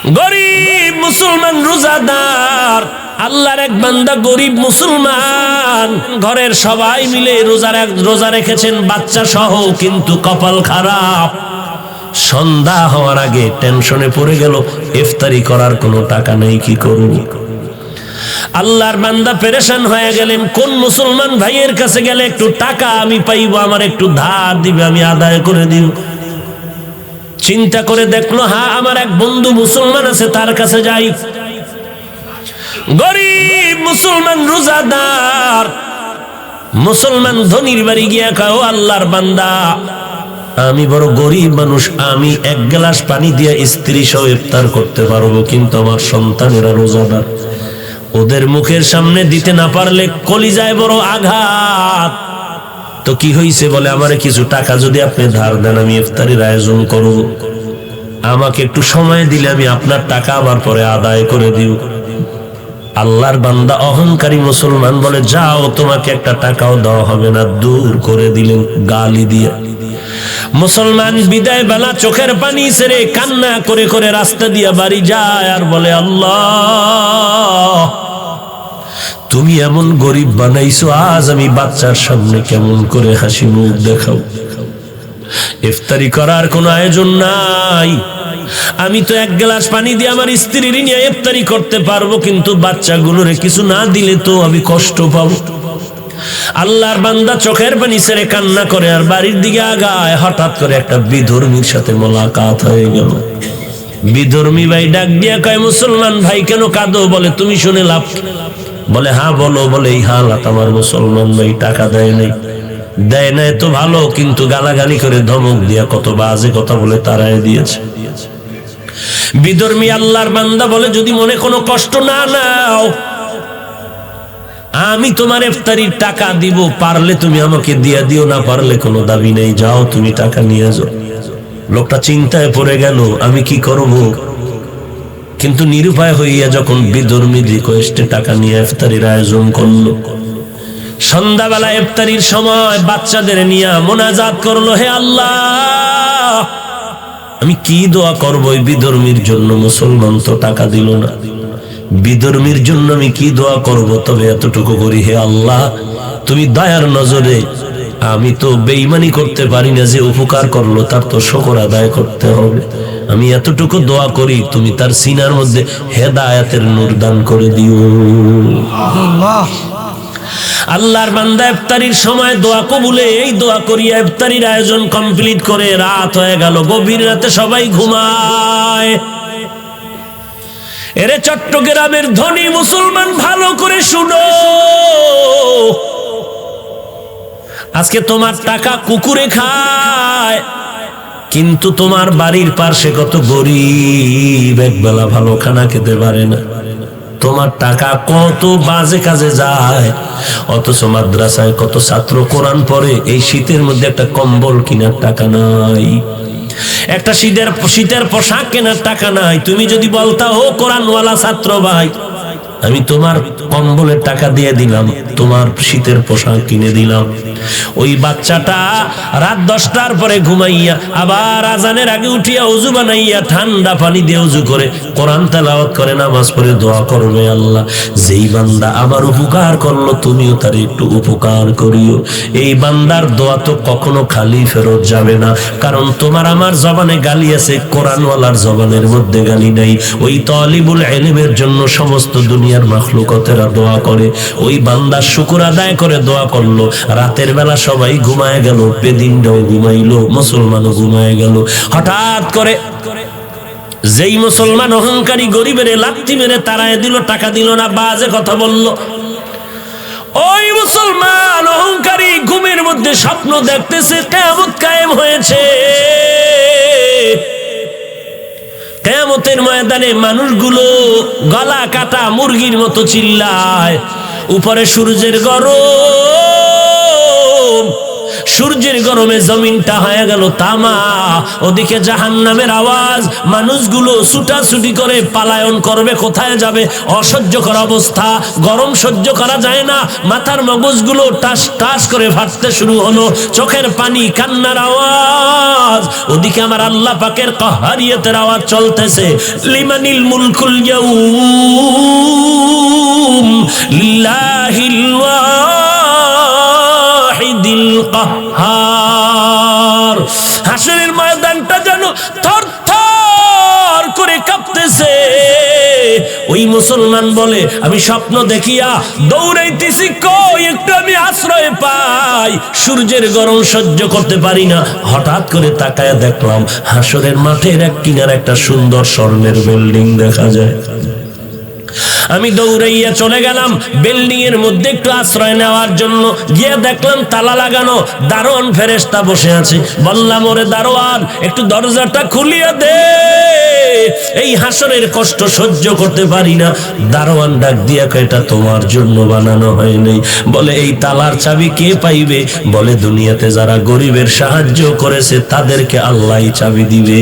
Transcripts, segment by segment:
গরিব মুসলমান রোজাদার, আল্লাহর এক বান্দা গরিব মুসলমান, ঘরের সবাই মিলে রোজা রেখেছেন বাচ্চা সহ, কিন্তু কপাল খারাপ। সন্ধ্যা হওয়ার আগে টেনশনে পড়ে গেল, ইফতারি করার কোনো টাকা নেই, কি করব? আল্লাহর বান্দা পেরেশান হয়ে গেলেন, কোন মুসলমান ভাইয়ের কাছে গেলে একটু টাকা আমি পাইবো, আমার একটু ধার দিবে, আমি আদায় করে দিব। চিন্তা করে দেখলো, হ্যাঁ আমার এক বন্ধু মুসলমান আছে, তার কাছে যাই। গরিব মুসলমান রোজাদার মুসলমান ধনীর বাড়ি গিয়া কয়, ও আল্লাহর বান্দা, আমি বড় গরিব মানুষ, আমি এক গ্লাস পানি দিয়ে স্ত্রী সহ ইফতার করতে পারবো, কিন্তু আমার সন্তানেরা রোজাদার, ওদের মুখের সামনে দিতে না পারলে কলিজায় বড় আঘাত। তো কি হইছে? বলে, আমারে কিছু টাকা যদি আপনি ধার দেন, আমি ইফতারির আয়োজন করব, আমাকে একটু সময় দিলে আমি আপনার টাকা আবার পরে আদায় করে দিব। আল্লাহর বান্দা অহংকারী মুসলমান বলে, যাও, তোমাকে একটা টাকাও দেওয়া হবে না। দূর করে দিলেন গালি দিয়ে। মুসলমান বিদায় বেলা চোখের পানি ছেড়ে কান্না করে করে রাস্তা দিয়ে বাড়ি যায় আর বলে, আল্লাহ, তুমি এমন গরিব বানাইছো, আজ আমি বাচ্চার সামনে কেমন করে হাসি মুখ দেখাও? ইফতারি করার কোনো আয়োজন নাই, আমি তো এক গ্লাস পানি দিয়ে আমার স্ত্রীর নিয়ে ইফতারি করতে পারবো, কিন্তু বাচ্চাগুলোরে কিছু না দিলে তো আমি কষ্ট পাবো। আল্লাহর বান্দা চোখের পানি ছেড়ে কান্না করে আর বাড়ির দিকে আগায়। হঠাৎ করে একটা বিধর্মীর সাথে মোলাকাত হয়ে গেল। বিধর্মী ভাই ডাক দিয়া কয়, মুসলমান ভাই কেন কাঁদো? বলে, তুমি শুনে লাভ? বলে, হ্যাঁ বলো। বলে, এই হালাত আমার মুসলমান ভাই টাকা দেয় নাই। দেয় নাই তো ভালো, কিন্তু গালাগালি করে ধমক দিয়া কত বাজে কথা বলে তারাই দিয়েছে। বিধর্মী আল্লাহর বান্দা বলে, যদি মনে কোনো কষ্ট না নাও, আমি তোমার ইফতারির টাকা দিব, পারলে তুমি আমাকে দিয়া দিও, না পারলে কোনো দাবি নেই, যাও তুমি টাকা নিয়ে যাও। লোকটা চিন্তায় পড়ে গেল, আমি কি করব? কিন্তু নিরুপায় হইয়া যখন বিধর্মী রিকোয়েস্টে টাকা নিয়ে ইফতারির আয়োজন করলো, সন্ধ্যাবেলা ইফতারির সময় বাচ্চাদের নিয়ে মোনাজাত করলো, হে আল্লাহ, আমি কি দোয়া করবো এই বিধর্মীর জন্য? মুসলমান তো টাকা দিল না, বিধর্মীর জন্য আমি কি দোয়া করব? তবে এতটুকু করি, হে আল্লাহ, তুমি দয়ার নজরে, আমি তো বেঈমানি করতে পারি না, যে উপকার করলো তার তো শুকর আদায় করতে হবে। আমি এতটুকু দোয়া করি, তুমি তার সিনার মধ্যে হেদায়েতের নূর দান করে দিও। আল্লাহর বান্দা ইফতারির সময় দোয়া কবুলে এই দোয়া করিয়া ইফতারির আয়োজন কমপ্লিট করে রাত হয়ে গেল। গভীর রাতে সবাই ঘুমায়। এরে চট্টগ্রামের ধনী মুসলমান, ভালো করে শুনো, আজকে তোমার টাকা কুকুরে খায়, কিন্তু তোমার বাড়ির পাশে কত গরিব একবেলা ভালো খানা খেতে পারে না। তোমার টাকা কত বাজে কাজে যায়, অথচ মাদ্রাসায় কত ছাত্র কোরআন পড়ে, এই শীতের মধ্যে একটা কম্বল কেনার টাকা নাই, একটা শীতের পোশাক কেনার টাকা নাই। তুমি যদি বলতা, ও কোরআনওয়ালা ছাত্র ভাই, আমি তোমার কম্বলের টাকা দিয়ে দিলাম, তোমার শীতের পোশাক কিনে দিলাম, ওই বাচ্চাটা রাত 10টার পরে ঘুমাইয়া আবার আজানের আগে উঠিয়া ওযু বানাইয়া ঠান্ডা পানি দিয়ে ওযু করে কোরআন তেলাওয়াত করে নামাজ পড়ে দোয়া করবে, আল্লাহ, যেই বান্দা আমার উপকার করলো তুমিও তার একটু উপকার করিও। এই বান্দার দোয়া তো কখনো খালি ফেরত যাবে না, কারণ তোমার আমার জবানে গালি আছে, কোরআনওয়ালার জবানের মধ্যে গালি নাই। ওই তালিবুল ইলমের জন্য সমস্ত দুনিয়ার মাখলুকাতেরা দোয়া করে, ওই বান্দা শুকর আদায় করে দোয়া করলো। রাতের বেলা সবাই ঘুমায় গেল, বেদিনটাও ঘুমাইলো, মুসলমানও ঘুমায় গেল। হঠাৎ করে যেই মুসলমান অহংকারী গরিবের লাথি মেরে তাড়ায় দিল, টাকা দিল না, বাজে কথা বলল, ওই মুসলমান অহংকারী ঘুমের মধ্যে স্বপ্ন দেখতেছে কিয়ামত কায়েম হয়েছে। কিয়ামতের ময়দানে মানুষগুলো গলা কাটা মুরগির মতো চিল্লায়, উপরে সূর্যের গরম, সূর্যের গরমে জমিনটা হয়ে গেল তামা, ওদিকে জাহান্নামের আওয়াজ, মানুষগুলো ছুটাছুটি করে পালায়ন করবে, কোথায় যাবে, অসহ্যকর অবস্থা, গরম সহ্য করা যায় না, মাথার মগজগুলো টাস টাস করে ফাটতে শুরু হলো, চোখের পানি, কান্নার আওয়াজ, ওদিকে আমার আল্লাহ পাকের কাহারিয়তের আওয়াজ চলতেছে, লিমানিল মুলকুল ইয়াউম লিল্লাহিল ওয়াহিদিল কাহ্হার। হাসরের ময়দানটা যেন থরথর করে কাঁপতেছে। ওই মুসলমান বলে, আমি স্বপ্ন দেখিয়া দৌড়াইতেছি, কই একটু আমি আশ্রয় পাই, সূর্যের গরম সহ্য করতে পারি না। হঠাৎ করে তাকায় দেখলাম হাসরের মাঠের এক কিনারে একটা সুন্দর স্বর্ণের বিল্ডিং দেখা যায়। আমি দৌড়াইয়া চলে গেলাম বিল্ডিং এর মধ্যে একটু আশ্রয় নেওয়ার জন্য। গিয়ে দেখলাম তালা লাগানো, দারোয়ান ফেরেশতা বসে আছে। বললাম, ওরে দারোয়ান, একটু দরজাটা খুলিয়া দে, এই হাসরের কষ্ট সহ্য করতে পারি না। দারোয়ান ডাক দিয়া কয়, এটা তোমার জন্য বানানো হয় নাই। বলে, এই তালার চাবি কে পাইবে? বলে, দুনিয়াতে যারা গরিবের সাহায্য করেছে তাদেরকে আল্লাহই চাবি দিবে।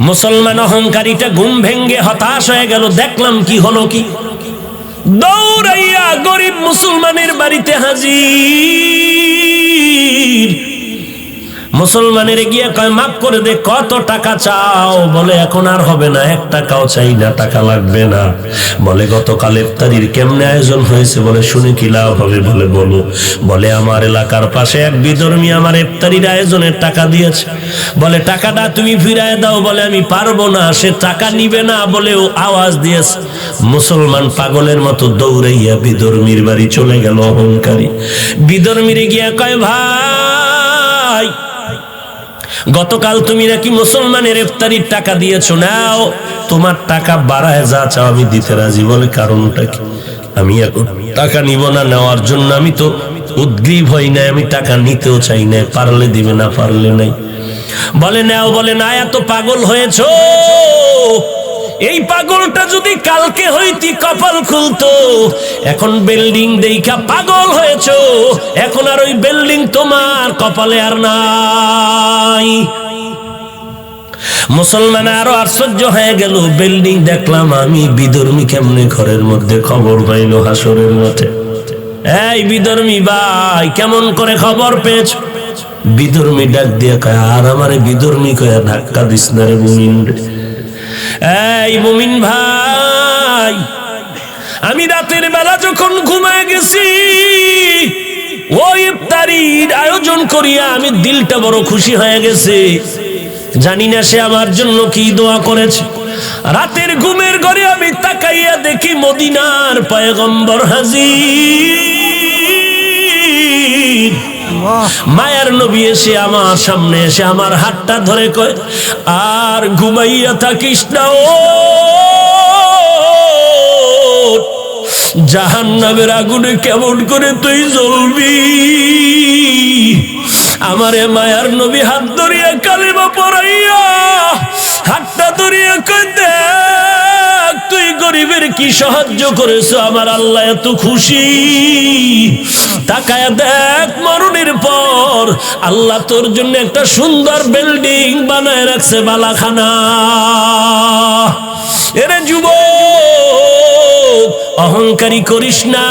মুসলমান অহংকারীটা ঘুম ভেঙ্গে হতাশ হয়ে গেল। দেখলাম কি হলো, কি দৌড়াইয়া গরিব মুসলমানের বাড়িতে হাজির। মুসলমানের গিয়ে কয়, মাফ করে দে, কত টাকা চাও? বলে, এখন আর হবে না, 1 টাকাও চাই না, টাকা লাগবে না। বলে, গতকাল ইফতারির কেমনে আয়োজন হয়েছে? বলে, শুনে কি লাভ হবে? বলে, বলো। বলে, আমার এলাকার পাশে এক বিধর্মী আমার ইফতারির আয়োজনের টাকা দিয়েছে। বলে, টাকাটা তুমি ফিরায় দাও। বলে, আমি পারবো না, সে টাকা নিবে না বলেও আওয়াজ দিয়েছে। মুসলমান পাগলের মতো দৌড়াইয়া বিধর্মীর বাড়ি চলে গেল। অহংকারী বিধর্মীরে গিয়া কয়, ভাই, গতকাল তুমি নাকি মুসলমানের ইফতারির টাকা দিয়েছো, নাও, তোমার টাকা বাড়ায় যা চাও আমি দিতে রাজি। বলে, কারণটা কি? আমি এখন টাকা নিব না, নেওয়ার জন্য আমি তো উদ্গ্রীব হই নাই, আমি টাকা নিতেও চাই না, পারলে দিবে, না পারলে নাই। বলে, নাও। বলে, না, এত পাগল হয়েছো, এই পাগলটা যদি কালকে হইতি কপাল খুলতো। এখন বিল্ডিং দেইখা পাগল হয়েছো, এখন আর ওই বিল্ডিং তোমার কপালে আর নাই। মুসলমান আরো আশ্চর্য হয়ে গেল। বিল্ডিং দেখলাম আমি, বিধর্মী কেমনে ঘরের মধ্যে খবর পাইলো হাসরের মাঠে? এই বিধর্মী ভাই, কেমন করে খবর পেয়েছ? বিধর্মী ডাক দিয়া কয়, আর আমারে বিধর্মী কয়া ধাক্কা দিস না রে মুমিন রে। এই মুমিন ভাই, আমি রাতের বেলা যখন ঘুমায় গেছি, ওই ইফতারির আয়োজন করিয়া আমি দিলটা বড় খুশি হয়ে গেছে। জানি না সে আমার জন্য কি দোয়া করেছে। রাতের ঘুমের ঘরে আমি তাকাইয়া দেখি মদিনার পয়গম্বর হাজির। মায়ার নবী এসে আমার সামনে এসে আমার হাতটা ধরে কয়, আর ঘুমাইয়া থাকিস না, ও জাহান্নামের আগুনে কেমন করে তুই জ্বলবি। আমারে মায়ার নবী হাত ধরিয়া কালিমা পড়াইয়া হাতটা ধরিয়া কয়, দেখ তুই গরিবের কি সাহায্য করেছো, আমার আল্লাহ এত খুশি। তাকায়া দেখ, মরণের পর আল্লাহ তোর জন্য একটা সুন্দর বিল্ডিং বানায় রাখছে, বালাখানা। এরে যুবক, অহংকারী করিস না।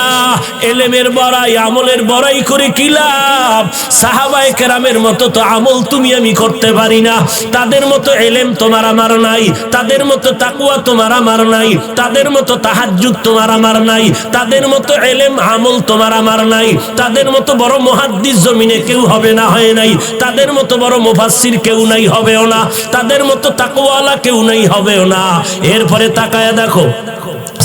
এলেমের বড়াই, আমলের বড়াই করে কি লাভ? সাহাবায়ে কেরামের মতো তো আমল তুমি আমি করতে পারি না, তাদের মতো এলেম তোমার আমার নাই, তাদের মতো তাকওয়া তোমার আমার নাই, তাদের মতো তাহাজ্জুদ তোমার আমার নাই, তাদের মতো এলেম আমল তোমার আমার নাই, তাদের মতো বড় মুহাদ্দিস জমিনে কেউ হবে না, হয় নাই, তাদের মতো বড় মুফাসসির কেউ নাই, হবেও না, তাদের মতো তাকওয়ালা কেউ নাই, হবেও না। এরপরে তাকায়া দেখো,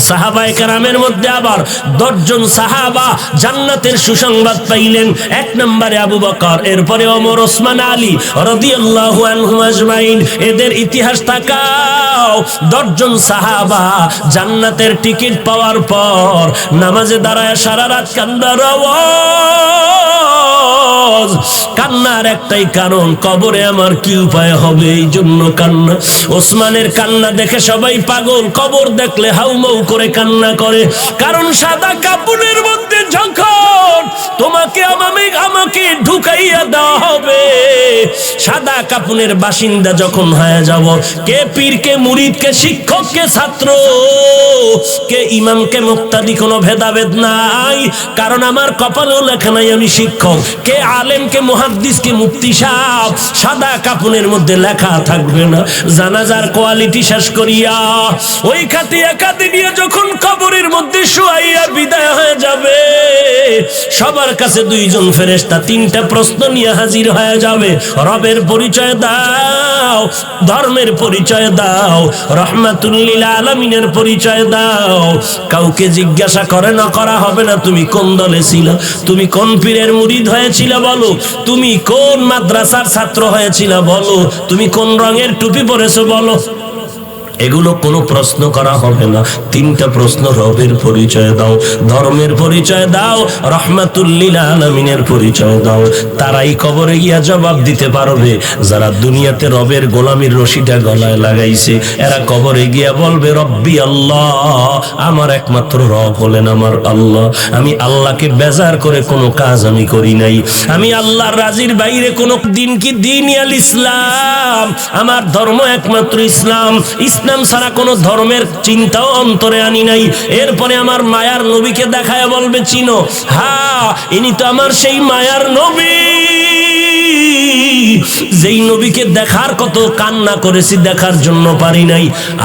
সাহাবায়ে কেরামের মধ্যে আবার 10 জন সাহাবা জান্নাতের সুসংবাদ পাইলেন। 1 নম্বরে আবু বকর, এরপরে ওমর, ওসমান, আলী রাদিয়াল্লাহু আনহুম আজমাইন। এদের ইতিহাস তাকাও। 10 জন সাহাবা জান্নাতের টিকিট পাওয়ার পর নামাজে দাঁড়ায় সারা রাত কান্দার আওয়াজ। সহজ, কান্নার একটাই কারণ, কবরে আমার কি উপায় হবে, এই জন্য কান্না। ওসমানের কান্না দেখে সবাই পাগল, কবর দেখলে হাউমাউ করে কান্না করে। কারণ সাদা কাপড়ের মধ্যে যখন তোমাকে আমাকে ঢুকাইয়া দেওয়া হবে, সাদা কাপড়ের বাসিন্দা যখন হয়ে যাব, কে পীর, কে মুরিদ, কে শিক্ষক, কে ছাত্র, কে ইমাম, কে মুক্তাদি, কোনো ভেদাভেদ নাই। কারণ আমার কপালেও লেখা নাই আমি শিক্ষক। কে আলেম, কে মুহাদ্দিস, কে মুফতি সাহেব, সাদা কাপড়ের মধ্যে লেখা থাকবে না। জানাজার কোয়ালিটি শেষ করিয়া ওই খাটিয়া কাঁদি নিয়ে যখন কবরের মধ্যে শুয়াইয়া বিদায় হয়ে যাবে, সবার কাছে দুইজন ফেরেশতা তিনটা প্রশ্ন নিয়ে হাজির হয়ে যাবে। রবের পরিচয় দাও, ধর্মের পরিচয় দাও, রহমাতুল লিল আলামিনের পরিচয় দাও। কাউকে জিজ্ঞাসা করে না করা হবে না তুমি কোন দলে ছিল, তুমি কোন পীরের মুরিদ হয়েছিল বলো, তুমি কোন মাদ্রাসার ছাত্র হয়েছিল বলো, তুমি কোন রঙের টুপি পরেছো বলো। এগুলো কোনো প্রশ্ন করা হবে না। তিনটা প্রশ্ন, রবের পরিচয় দাও, ধর্মের পরিচয় দাও, রহমাতুল লিল আলামিনের পরিচয় দাও। তারাই কবরে গিয়া জবাব দিতে পারবে। যারা দুনিয়াতে রবের গোলামির রশিটা গলায় লাগাইছে, এরা কবরে গিয়া বলবে রব্বি আল্লাহ, আমার একমাত্র রব হলেন আমার আল্লাহ। আমি আল্লাহকে বেজার করে কোনো কাজ আমি করি নাই, আমি আল্লাহর রাজির বাইরে কোনো দিন কি দিন আল ইসলাম, আমার ধর্ম একমাত্র ইসলাম, ইসলাম ছাড়া কোন ধর্মের চিন্তাও অন্তরে আনি নাই। এরপরে আমার মায়ার নবীকে দেখায় বলবে চিনো, হ্যাঁ ইনি তো আমার সেই মায়ার নবী, যেই নবীকে দেখার কত কান্না করেছি, দেখার জন্য পারি নাই।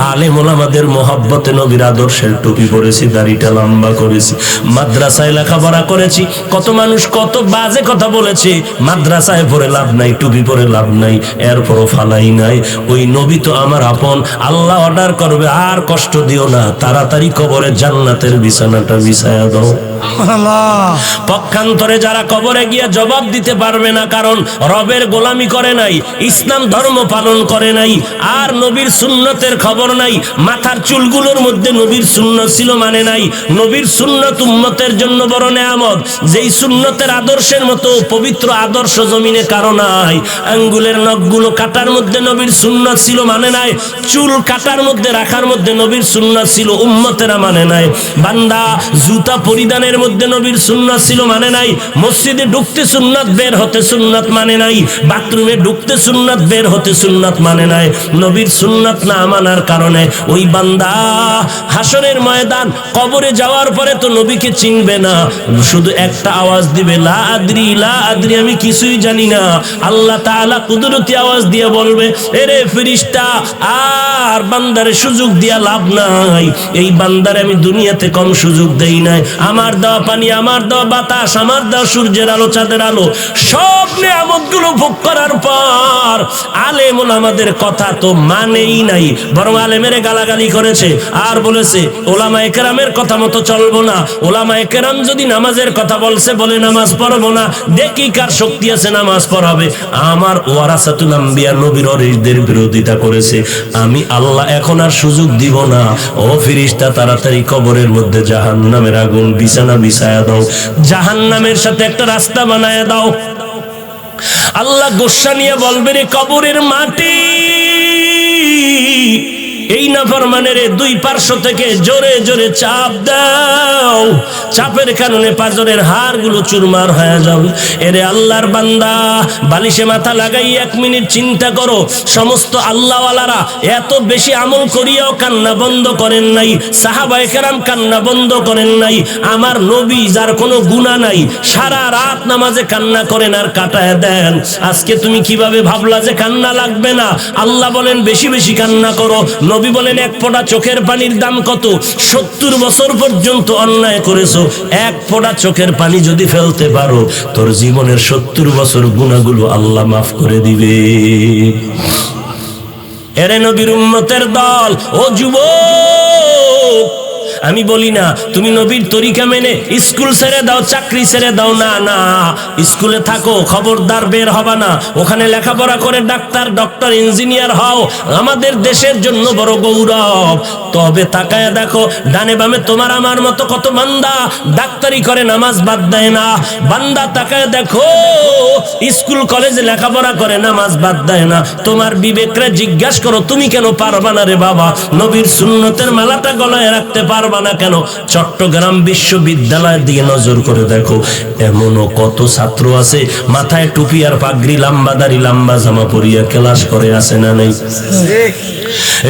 আলেম ওলামাদের মহব্বতে নবীর আদর্শের টুপি পরেছি, দাড়িটা লম্বা করেছি, মাদ্রাসায় লেখাপড়া করেছি। কত মানুষ কত বাজে কথা বলেছে, মাদ্রাসায় পড়ে লাভ নাই, টুপি পরে লাভ নাই, এরপরও ফালাই নাই। ওই নবী তো আমার আপন। আল্লাহ অর্ডার করবে, আর কষ্ট দিও না, তাড়াতাড়ি কবরে জান্নাতের বিছানাটা বিছায়া দাও। পক্ষান্তরে যারা কবরে গিয়া জবাব দিতে পারবে না, কারণ রবের গোলামি করে নাই, ইসলাম ধর্ম পালন করে নাই, আর নবীর সুন্নতের খবর নাই, মাথার চুলগুলোর মধ্যে নবীর সুন্নত ছিল মানে নাই। নবীর সুন্নত উম্মতের জন্য বড় নেয়ামত, যেই সুন্নতের আদর্শের মতো পবিত্র আদর্শ জমিনে কারো নাই। আঙ্গুলের নখগুলো কাটার মধ্যে নবীর সুন্নত ছিল মানে নাই, চুল কাটার মধ্যে রাখার মধ্যে নবীর সুন্নত ছিল, উম্মতেরা মানে নাই। বান্দা জুতা পরিধানের মধ্যে নবীর সুন্নাত ছিল মানে নাই, মসজিদে ঢুকতে সুন্নাত, বের হতে সুন্নাত মানে নাই, বাথরুমে ঢুকতে সুন্নাত, বের হতে সুন্নাত মানে নাই। নবীর সুন্নাত না মানার কারণে ওই বান্দা হাসরের ময়দান কবরে যাওয়ার পরে তো নবীকে চিনবে না, শুধু একটা আওয়াজ দিবে, লা আদরি, লা আদরি, আমি কিছুই জানি না। আল্লাহ তাআলা কুদরতি আওয়াজ দিয়ে বলবে, এরে ফেরেশতা, আর বান্দারে সুযোগ দিয়া লাভ নাই, এই বান্দারে আমি দুনিয়াতে কম সুযোগ দেই নাই। আমার দেওয়া পানি, আমার দেওয়া বাতাস, আমার দেওয়া সূর্যের আলো, চাঁদের আলো, সব নিয়ামতগুলো ভোগ করার পর আলেম ওলামাদের কথা তো মানেই নাই, বরং আলেমেরে গালাগালি করেছে, আর বলেছে ওলামায়ে কেরামের কথা মতো চলবো না। ওলামায়ে কেরাম যদি নামাজের কথা বলছে, বলে নামাজ পড়বো না, দেখি কার শক্তি আছে নামাজ পড়াবে। আমার ওয়ারাসাতুল আম্বিয়া নবীর ওয়ারিসদের বিরোধিতা করেছে, আমি আল্লাহ এখন আর সুযোগ দিব না। ও ফেরেশতা, তাড়াতাড়ি কবরের মধ্যে জাহান্নামের আগুন বিছানা বিছায়া দাও, জাহান্নামের সাথে একটা রাস্তা বানায়া দাও। আল্লাহ গোসা নিয়ে বলবে, রে কবরের মাটি, এই নাফরমানের দুই পার্শ্ব থেকে জোরে জোরে চাপ দাও, চাপের কারণে পাঁজরের হাড়গুলো চুরমার হয়ে যাবে। এরে আল্লাহর বান্দা, বালিশে মাথা লাগাই 1 মিনিট চিন্তা করো, সমস্ত আল্লাহওয়ালারা এত বেশি আমল করিয়াও কান্না বন্ধ করেন নাই, সাহাবায়ে কেরাম কান্না বন্ধ করেন নাই। আমার নবী, যার কোনো গুনাহ নাই, সারা রাত নামাজে কান্না করেন আর কাটায় দেন। আজকে তুমি কিভাবে ভাবলা যে কান্না লাগবে না? আল্লাহ বলেন বেশি বেশি কান্না করো, নবী বলেন এক ফোঁটা চোখের পানির দাম কত? 70 বছর পর্যন্ত অন্যায় করেছো, এক ফোঁটা চোখের পানি যদি ফেলতে পারো, তোর জীবনের 70 বছর গুনাহগুলো আল্লাহ মাফ করে দিবে। এরে নবীর উম্মতের দল, ও যুবক, আমি বলি না তুমি নবীর তরিকা মেনে স্কুল ছেড়ে দাও, চাকরি ছেড়ে দাও, না না, স্কুলে থাকো, খবরদার বের হবা না, ওখানে লেখাপড়া করে ডাক্তার, ডক্টর, ইঞ্জিনিয়ার হও, আমাদের দেশের জন্য বড় গৌরব। তবে তাকায় দেখো ডানে বামে তোমার আমার মতো কত বান্দা ডাক্তারি করে নামাজ বাদ দেয় না। বান্দা তাকায় দেখো স্কুল কলেজে লেখাপড়া করে নামাজ বাদ দেয় না। তোমার বিবেকরে জিজ্ঞাসা করো তুমি কেন পারবা না রে বাবা? নবীর সুন্নতের মালাটা গলায় রাখতে পারবা না কেন? চট্টগ্রাম বিশ্ববিদ্যালয়ের দিকে নজর করে দেখো, এমনও কত ছাত্র আছে মাথায় টুপি আর পাগড়ি, লম্বা দাড়ি, লম্বা জামা পরিয়া ক্লাস করে, আছে না নাই?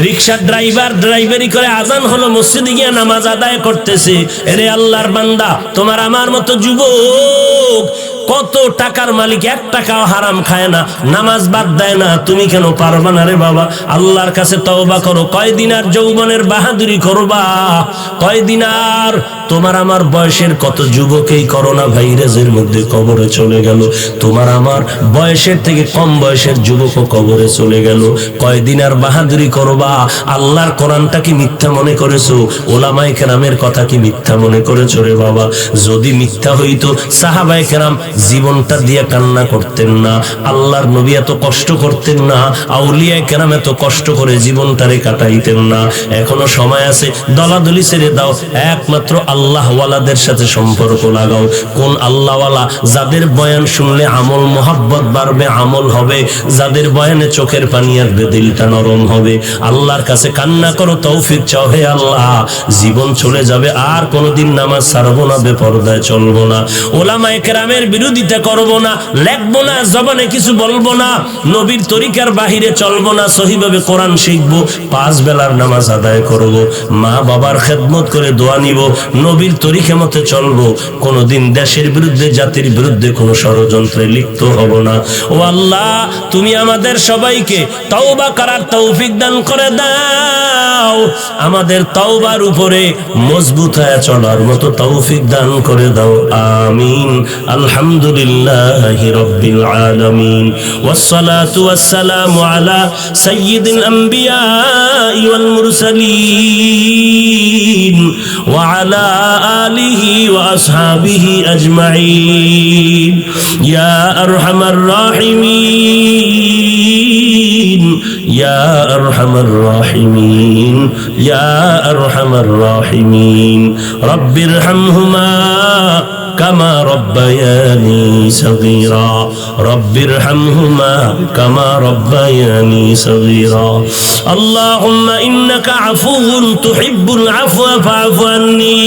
রিকশার ড্রাইভার ড্রাইভারি করে, আজান হলো মসজিদে গিয়ে নামাজ আদায় করতেছে। এরে আল্লাহর বান্দা, তোমার আমার মতো যুবক কত টাকার মালিক, 1 টাকাও হারাম খায় না, নামাজ বাদ দেয় না, তুমি কেন পারবা না রে বাবা? আল্লাহর কাছে তওবা করো। কয়দিন আর যৌবনের বাহাদুরি করবা? কয়দিন আর? তোমার আমার বয়সের কত যুবক এই করোনা ভাইরাসের মধ্যে কবরে চলে গেল। তোমার আমার বয়সের থেকে কম বয়সের যুবকও কবরে চলে গেল। কয়দিন আর বাহাদুরি করবা? আল্লাহর কোরআনটা কি মিথ্যা মনে করেছো? ওলামায়ে কেরামের কথা কি মিথ্যা মনে করেছো রে বাবা? যদি মিথ্যা হইতো সাহাবায়ে কেরাম জীবনটা দিয়ে কান্না করতেন না, আল্লাহর নবী এত কষ্ট করতেন না, আউলিয়ায়ে কেরাম এত কষ্ট করে জীবনটারে কাটাইতেন না। এখনো সময় আছে, দলাদলি ছেড়ে দাও, একমাত্র আল্লাহওয়ালাদের সাথে সম্পর্ক লাগাও। কোন আল্লাহওয়ালা? যাদের বয়ান শুনলে আমল, মোহাব্বত বাড়বে, আমল হবে, যাদের বয়ানে চোখের পানি আসবে, দিলটা নরম হবে। আল্লাহর কাছে কান্না করো, তৌফিক চাও, হে আল্লাহ জীবন চলে যাবে, আর কোনোদিন নামাজ ছাড়বো না, বেপরদায় চলবো না, ওলামায়ে কেরামের বিরোধিতা করবো না, লেখবো না, জবানে কিছু বলবো না, নবীর তরিকার বাহিরে চলবো না, সহিভাবে কোরআন শিখবো, 5 বেলার নামাজ আদায় করবো, মা বাবার খেদমত করে দোয়া নিব, নবীর তরিকা মতে চলবো, কোনোদিন দেশের বিরুদ্ধে, জাতির বিরুদ্ধে কোনো ষড়যন্ত্রে লিপ্ত হব না। ও আল্লাহ, তুমি আমাদের সবাইকে তওবা করার তৌফিক দান করে দাও, আমাদের তওবার উপরে মজবুত হয়ে চলার মতো তৌফিক দান করে দাও, আমিন। আলহামদুলিল্লাহি রাব্বিল আলামিন, ওয়াসসালাতু ওয়াসসালামু আলা সাইয়্যিদিল আম্বিয়া ওয়াল মুরসালিন ওয়া আলা আলিহি ওয়া আসহাবিহি আজমাইন, ইয়া আরহামার রাহিমিন, ইয়া আরহামার রাহিমিন, ইয়া আরহামার রাহিমিন, রব্বিরহামহুমা কামা রব্বায়ানি সগীরা, রব্বিরহামহুমা কামা রব্বায়ানি সগীরা। আল্লাহুম্মা ইন্নাকা আফুউন তুহিব্বুল আফওয়া ফাআফু আন্নি।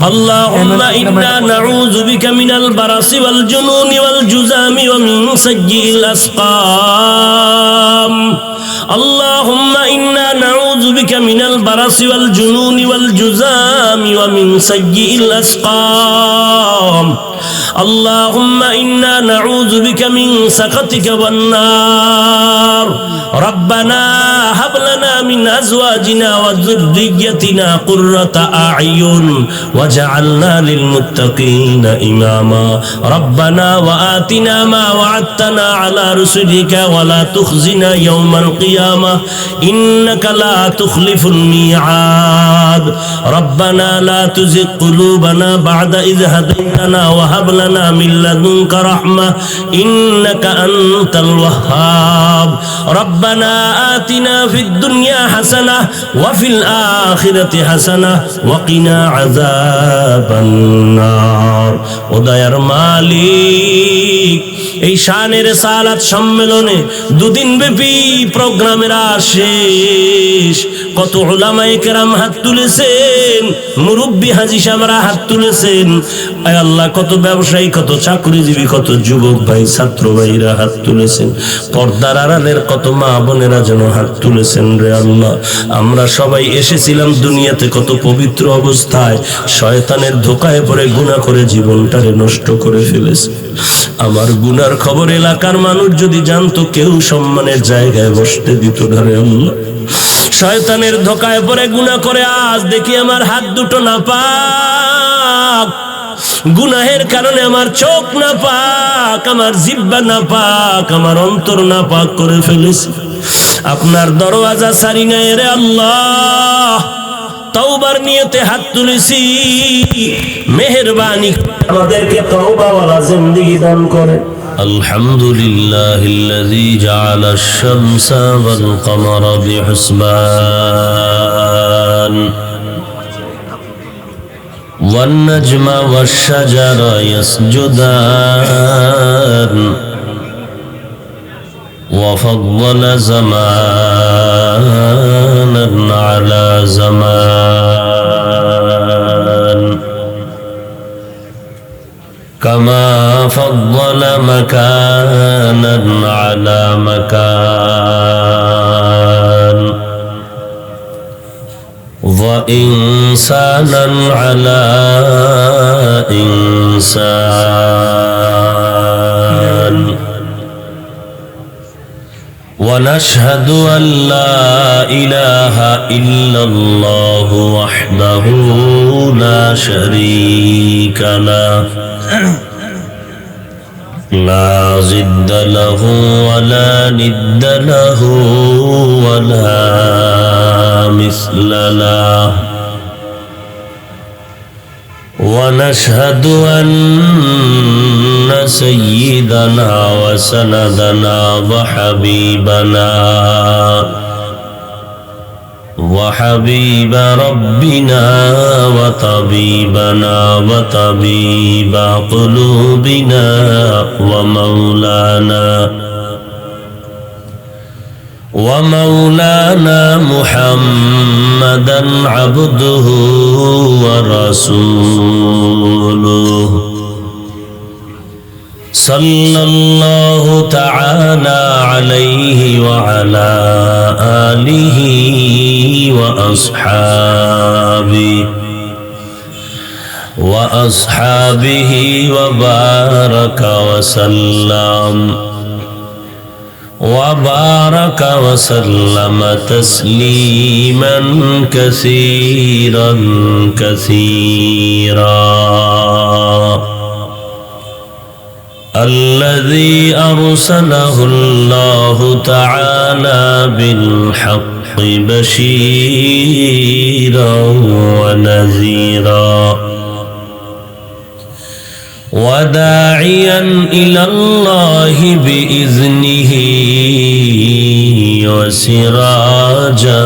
আল্লাহুম্মা ইন্না নাউযু বিকা মিনাল বারাসি ওয়াল জুনুনি ওয়াল জুযামি ওয়া মিন সাইয়্যিল আসকাম। আল্লাহুম্মা ইন্না নাউযু বিকা মিনাল বারাসি ওয়াল জুনুনি ওয়াল জুযামি ওয়া মিন সাইয়্যিল আসকাম। اللهم إنا نعوذ بك من سخطك والنار. ربنا هب لنا من أزواجنا وذريتنا قرة أعين واجعلنا للمتقين إماما. ربنا وآتنا ما وعدتنا على رسلك ولا تخزنا يوم القيامة إنك لا تخلف الميعاد. ربنا لا تزغ قلوبنا بعد إذ هديتنا وهب لنا من لدنك رحمة إنك أنت الوهاب. ربنا آتنا في الدنيا حسنة وفي الآخرة حسنة وقنا عذاب النار. ওদায়ার মালিক, এই শানের সালাত সম্মেলনে 2 দিন ব্যাপী প্রোগ্রামের শেষ, কত উলামায়ে কেরাম হাত তুলেছেন, মুরব্বী হাজী সাহেবরা হাত তুলেছেন, আয় আল্লাহ কত ব্যবসায়ী, কত চাকরিজীবী, কত যুবক ভাই, ছাত্র ভাইরা হাত তুলেছেন, পর্দার আড়ালের কত মা বোনেরা যেন হাত তুলেছেন রে আল্লাহ। আমরা সবাই এসেছিলাম দুনিয়াতে কত পবিত্র অবস্থায়, শয়তানের ধোকায় পড়ে গুনাহ করে জীবনটারে নষ্ট করে ফেলেছে। আমার গুনার খবর এলাকার মানুষ যদি জানতো, কেউ সম্মানের জায়গায় বসতে দিত না রে আল্লাহ। শয়তানের ধোকায় পড়ে গুনাহ করে আজ দেখি আমার হাত দুটো নাপাক, গুনাহের কারণে আমার চোখ নাপাক, আমার জিহ্বা নাপাক, আমার অন্তর নাপাক করে ফেলেছি। আপনার দরওয়াজা ছাড়ি নাই রে আল্লাহ, তওবার নিয়তে হাত তুলেছি, মেহেরবানি আমাদেরকে তওবাওয়ালা জিন্দেগি দান করে। আলহামদুলিল্লাহিল্লাযী জাআলাশ শামসা ওয়াল কমারা বিহুসবান ওয়ান নাজমা ওয়াশ শাজারা ইয়াসজুদান وفضل زمانا على زمان كما فضل مكانا على مكان وإنسانا على إنسان ونشهد أن لا إله إلا الله وحده لا شريك له لا ضد له ولا ند له ولا مثل له ونشهد أن سيدنا وسندنا وحبيب ربنا وطبيبنا وطبيب قلوبنا ومولانا محمدا عبده ورسوله صلى الله تعالى عليه وعلى آله وأصحابه وبارك وسلم تسليما كثيرا الذي أرسله الله تعالى بالحق بشيرا ونذيرا وداعيا إلى الله بإذنه وسراجا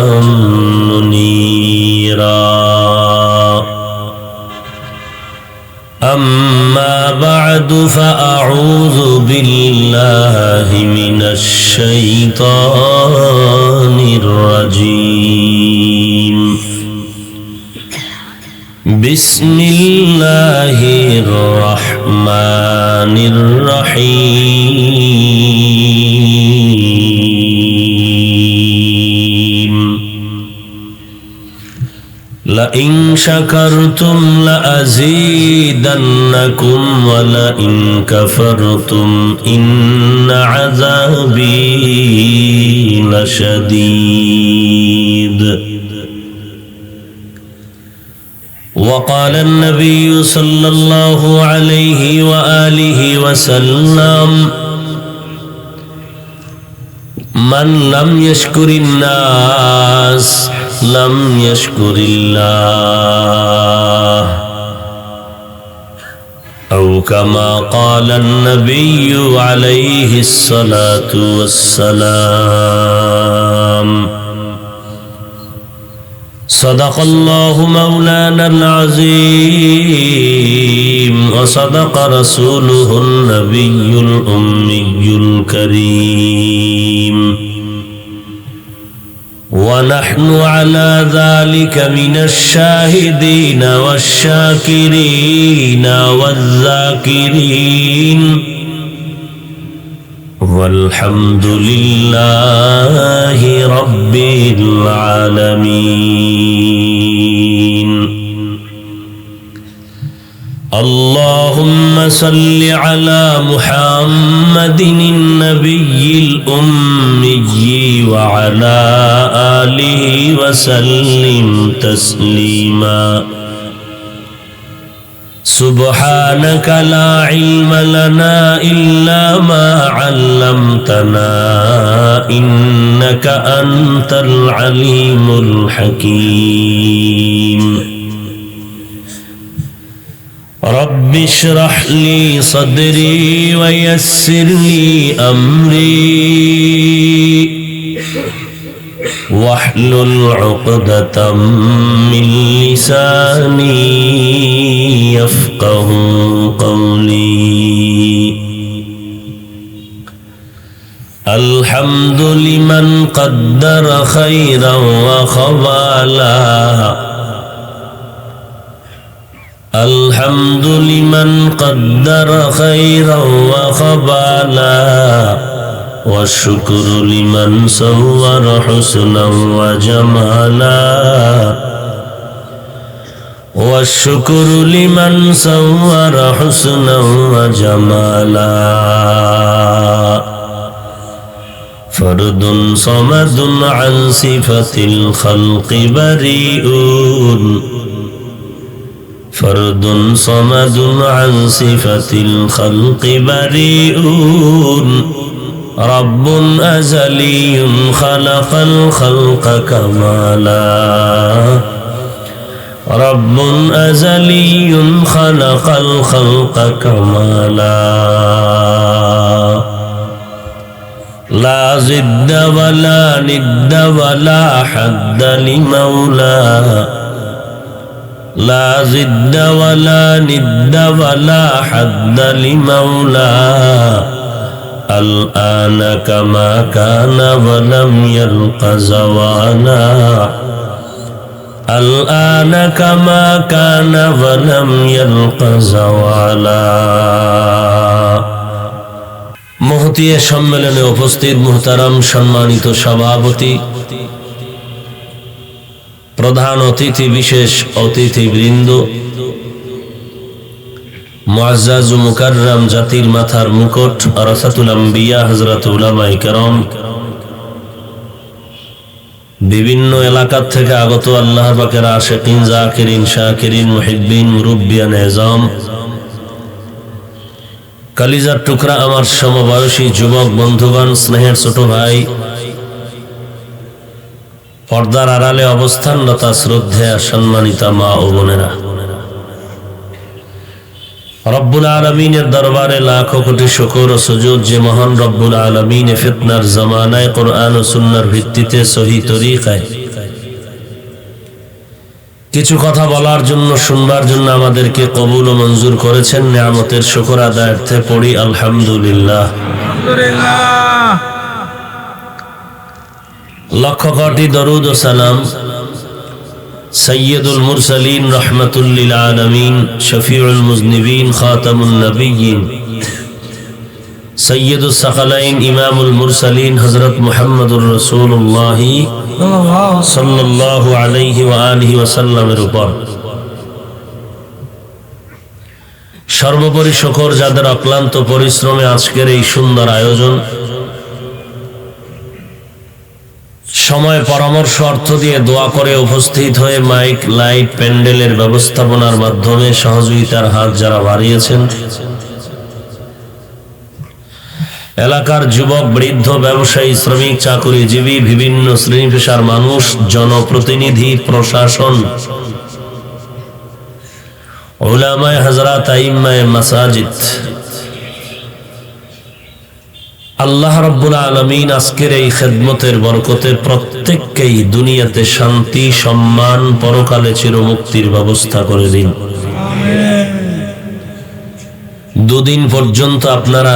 منيرا أما بعد فأعوذ بالله من الشيطان الرجيم بسم الله الرحمن الرحيم لئن شكرتم لأزيدنكم ولئن كفرتم إن عذابي لشديد. وقال النبي صلى الله عليه وآله وسلم من لم يشكر الناس لم يشكر الله أو كما قال النبي عليه الصلاة والسلام. صدق الله مولانا العظيم وصدق رسوله النبي الأمي الكريم ونحن على ذلك من الشاهدين والشاكرين والذاكرين والحمد لله رب العالمين. اللهم صل على محمد النبي الأمي وعلى آله وسلم تسليما. سبحانك لا علم لنا إلا ما علمتنا إنك أنت العليم الحكيم رب اشرح لي صدري ويسر لي أمري واحلل عقدة من لساني يفقه قولي الحمد لمن قدر خيرا وخبالا الحمد لمن قدر خيرا وخبالا والشكر لمن صور حسنا وجمالا والشكر لمن صور حسنا وجمالا فرد صمد عن صفة الخلق بريء فرد صمد عن صفة الخلق بريء رب أزلي خلق الخلق كمالا رب أزلي خلق الخلق كمالا لا ضد ولا ند ولا حد لمولى لا ضد ولا ند ولا حد لمولى الآن كما كان ولم يلق زوالا الآن كما كان ولم يلق زوالا মহতী সম্মেলনে উপস্থিত মুহতারাম সম্মানিত সভাপতি প্রধান অতিথি বিশেষ অতিথিবৃন্দ মুআজ্জাজ ও মুকাররম জাতির মাথার মুকুট ওয়ারাসাতুল আম্বিয়া হযরত উলামায়ে কেরাম বিভিন্ন এলাকা থেকে আগত আল্লাহর পাকের আশিকিন জাকিরিন শাকিরিন মুহিব্বিন মুরব্বিয়ান এজাম কলিজার টুকরা আমার সমবয়সী যুবক বন্ধুগণ স্নেহের ছোট ভাই পর্দার আড়ালে অবস্থানরত শ্রদ্ধেয়া সম্মানিতা মা ও বোনেরা রব্বুল আলামিনের দরবারে লাখো কোটি শুকর ও সুজুদ যে মহান রব্বুল আলামিন ফিতনার জামানায় কোরআন ও সুন্নাহর ভিত্তিতে সহি তরিকায় কিছু কথা বলার জন্য শুনবার জন্য আমাদেরকে কবুল ও মঞ্জুর করেছেন নিয়ামতের শুকর আদায়ার্থে পড়ি আলহামদুলিল্লাহ লক্ষ কোটি দরুদ ও সালাম سيد المرسلين رحمة للعالمين شفيع المذنبين خاتم النبيين سيد الثقلين إمام المرسلين حضرت محمد رسول الله صلى الله عليه وآله وسلم উপর সর্বোপরি শুকর যাদের অক্লান্ত পরিশ্রমে আজকের এই সুন্দর আয়োজন সময় পরামর্শ অর্থ দিয়ে দোয়া করে উপস্থিত হয়ে মাইক লাইট প্যান্ডেলের ব্যবস্থাপনার মাধ্যমে সহযোগিতার হাত যারা বাড়িয়েছেন এলাকার যুবক বৃদ্ধ ব্যবসায়ী শ্রমিক চাকুরিজীবী বিভিন্ন শ্রেণী পেশার মানুষ জনপ্রতিনিধি প্রশাসন উলামায়ে হযরত আইম্মায়ে মাসাজিদ আল্লাহ রাব্বুল আলামিন আজকের এই খেদমতের বরকতে প্রত্যেককেই দুনিয়াতে শান্তি সম্মান পরকালে চিরমুক্তির ব্যবস্থা করে দিন আমিন। দুদিন পর্যন্ত আপনারা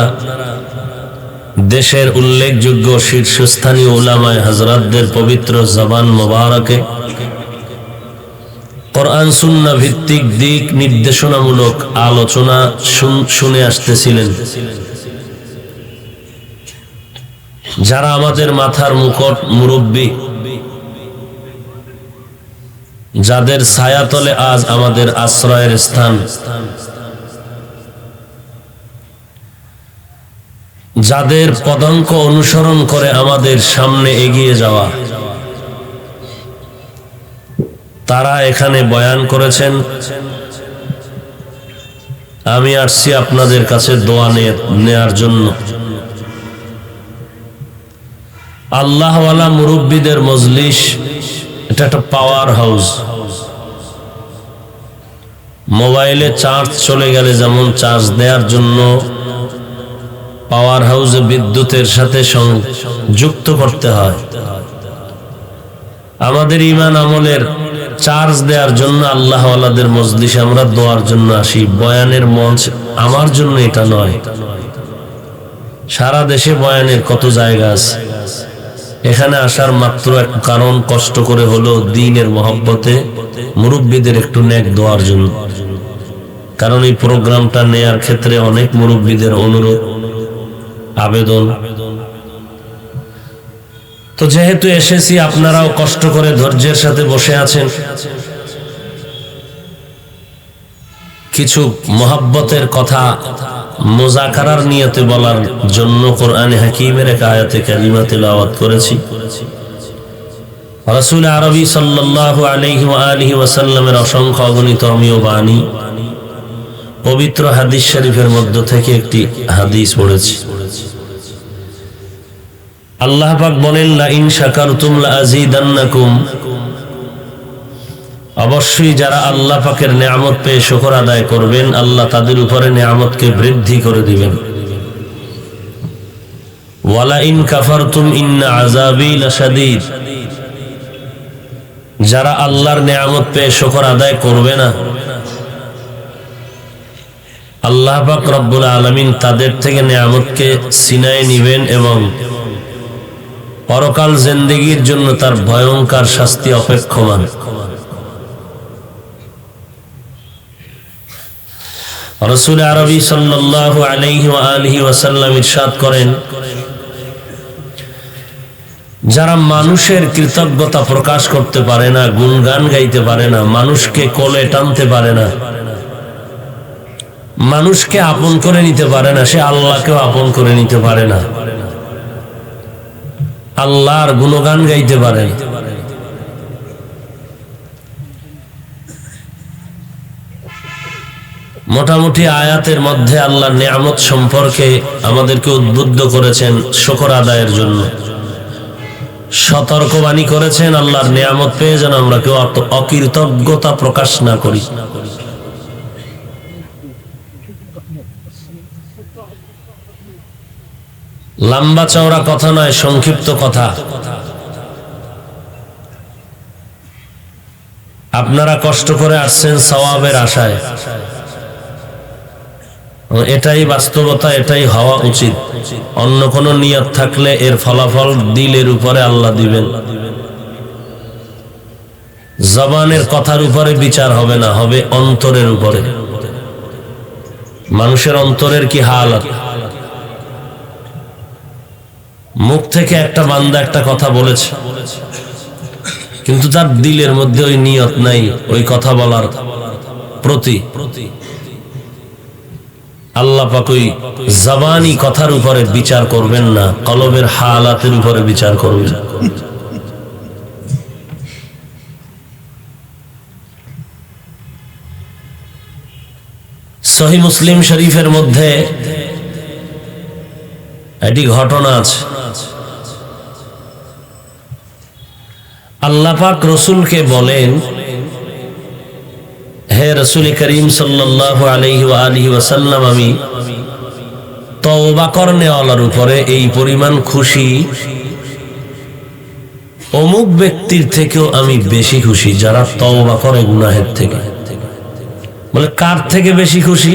দেশের উল্লেখযোগ্য শীর্ষস্থানীয় উলামায়ে হযরতদের পবিত্র জবান মোবারকে কোরআন সুন্নাহ ভিত্তিক দিক নির্দেশনামূলক আলোচনা শুনে আসতেছিলেন। যারা আমাদের মাথার মুকুট মুরব্বী, যাদের ছায়াতলে আজ আমাদের আশ্রয়ের স্থান, যাদের পদাঙ্ক অনুসরণ করে আমাদের সামনে এগিয়ে যাওয়া, তারা এখানে বয়ান করেছেন। আমি আসছি আপনাদের কাছে দোয়া নেয়ার জন্য। আল্লাহওয়ালা মুরব্বীদের মজলিস, এটা একটা পাওয়ার হাউস। মোবাইলে চার্জ চলে গেলে যেমন চার্জ দেওয়ার জন্য পাওয়ার হাউসে বিদ্যুতের সাথে যুক্ত করতে হয়, আমাদের ঈমান আমলের চার্জ দেওয়ার জন্য আল্লাহওয়ালাদের মজলিসে আমরা দোয়ার জন্য আসি। বয়ানের মঞ্চ আমার জন্য এটা নয়। সারা দেশে বয়ানের কত জায়গা আছে, এখানে আসার মাত্র এক কারণ, কষ্ট করে হলো দ্বীনের মহব্বতে মুরব্বীদের একটু নেক দোয়ার জন্য। কারণ এই প্রোগ্রামটা নেয়ার ক্ষেত্রে অনেক মুরব্বীদের অনুরোধ, আবেদন। তো যেহেতু এসেছি, আপনারাও কষ্ট করে ধৈর্যের সাথে বসে আছেন, কিছু মহব্বতের কথা মুযাকারার নিয়তে বলার জন্য কোরআনে হাকীমের এক আয়াতে কারিমা তিলাওয়াত করেছি। রাসূল আরবী সাল্লাল্লাহু আলাইহি ওয়া আলিহি ওয়াসাল্লামের অসংখ্য অগণিত অমীয় বাণী, পবিত্র হাদিস শরীফের মধ্য থেকে একটি হাদিস পড়েছি। আল্লাহ পাক বলেন, লা ইন শাকারতুম লা আযীদান্নাকুম, অবশ্যই যারা আল্লাহ পাকের নিয়ামত পেয়ে শুকর আদায় করবেন, আল্লাহ তাদের উপরে নিয়ামতকে বৃদ্ধি করে দিবেন। ওয়ালা ইন কাফারতুম ইন্না আযাবী লাশাদীদ, যারা আল্লাহর নিয়ামত পেয়ে শুকর আদায় করবে না, আল্লাহ পাক রব্বুল আলামিন তাদের থেকে নিয়ামতকে ছিনায় নিবেন এবং পরকাল জিন্দেগীর জন্য তার ভয়ঙ্কর শাস্তি অপেক্ষমান। রাসূল আরবী সাল্লাল্লাহু আলাইহি ওয়া আলিহি ওয়াসাল্লাম ইরশাদ করেন, যারা মানুষের কৃতজ্ঞতা প্রকাশ করতে পারে না, গুণগান গাইতে পারে না, মানুষকে কোলে টানতে পারে না, মানুষকে আপন করে নিতে পারে না, সে আল্লাহকেও আপন করে নিতে পারে না, আল্লাহর গুণগান গাইতে পারে না। মোটামুটি আয়াতের মধ্যে আল্লাহর নিয়ামত সম্পর্কে আমাদেরকে উদ্বুদ্ধ করেছেন শুকর আদায়ের জন্য, সতর্কবাণী করেছেন আল্লাহর নিয়ামত পেয়ে যেন আমরা কেউ অকৃতজ্ঞতা প্রকাশ না করি। লম্বা চওড়া কথা নয়, সংক্ষিপ্ত কথা। আপনারা কষ্ট করে আসছেন সওয়াবের আশায়, এটাই বাস্তবতা, এটাই হওয়া উচিত। অন্য কোন নিয়ত থাকলে এর ফলাফল দিলের উপরে আল্লাহ দিবেন। জবানের কথার উপরে বিচার হবে না, হবে অন্তরের উপরে। মানুষের অন্তরের কি হালত, মুখ থেকে একটা বান্দা একটা কথা বলেছে, কিন্তু তার দিলের মধ্যে ওই নিয়ত নাই ওই কথা বলার প্রতি। আল্লাহ পাক ওই জবানি কথার উপরে বিচার করবেন না, কলবের হালাতের উপরে বিচার করবেন। সহিহ মুসলিম শরীফের মধ্যে একটি ঘটনা আছে। আল্লাহ পাক রাসূলকে বলেন, হে রাসূল করিম সাল্লাল্লাহু আলাইহি ওয়া আলিহি ওয়াসাল্লাম, আমি তওবা করনেওয়ালার উপরে এই পরিমাণ খুশি, অমুক ব্যক্তির থেকেও আমি বেশি খুশি যারা তওবা করে গুনাহের থেকে। বলে কার থেকে বেশি খুশি?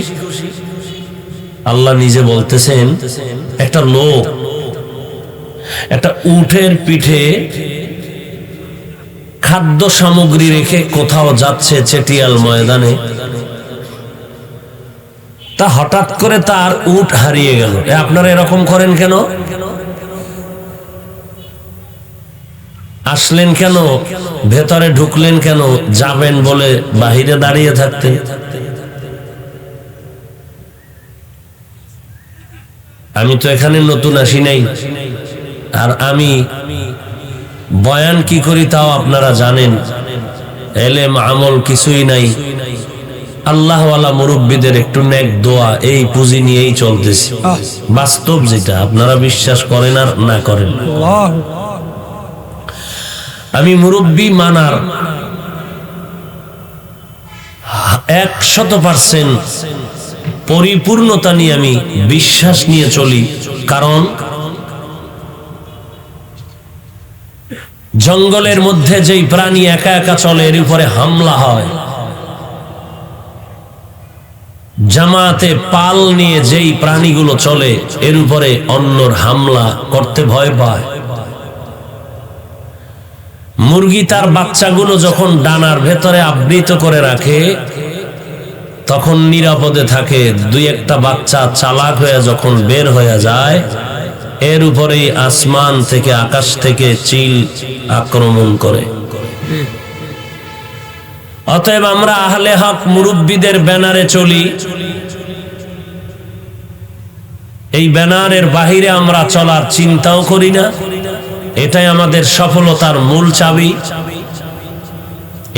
আল্লাহ নিজে বলতেছেন, একটা লোক একটা উটের পিঠে খাদ্য সামগ্রী রেখে কোথাও যাচ্ছে চেটিয়াল ময়দানে, তা হঠাৎ করে তার উট হারিয়ে গেল। আপনারা এরকম করেন কেন? আসলেন কেন? ভেতরে ঢুকলেন কেন? যাবেন বলে বাহিরে দাঁড়িয়ে থাকতেন। আমি তো এখানে নতুন আসি নাই, আর আমি বয়ান কি করি তাও আপনারা জানেন। এলেম আমল কিছুই নাই, আল্লাহওয়ালা মুরব্বীদের একটু নেক দোয়া, এই পুঁজি নিয়েই চলতেছি। বাস্তব যেটা, আপনারা বিশ্বাস করেন আর না করেন, আমি মুরব্বী মানার 100% পরিপূর্ণতা নিয়ে আমি বিশ্বাস নিয়ে চলি। কারণ জঙ্গলের মধ্যে যেই প্রাণী একা একা চলে, এর উপরে হামলা হয়। জামাতে পাল নিয়ে যেই প্রাণীগুলো চলে, এর উপরে অন্যর হামলা করতে ভয় পায়। মুরগি তার বাচ্চাগুলো যখন ডানার ভেতরে আবৃত করে রাখে, তখন নিরাপদে থাকে। দুই একটা বাচ্চা চালাক হয়ে যখন বের হয়ে যায়, এর উপরেই আসমান থেকে, আকাশ থেকে চিল আক্রমণ করে। অতএব আমরা আহলে হক মুরব্বীদের ব্যানারে চলি। এই ব্যানারের বাহিরে আমরা চলার চিন্তাও করি না। এটাই আমাদের সফলতার মূল চাবি,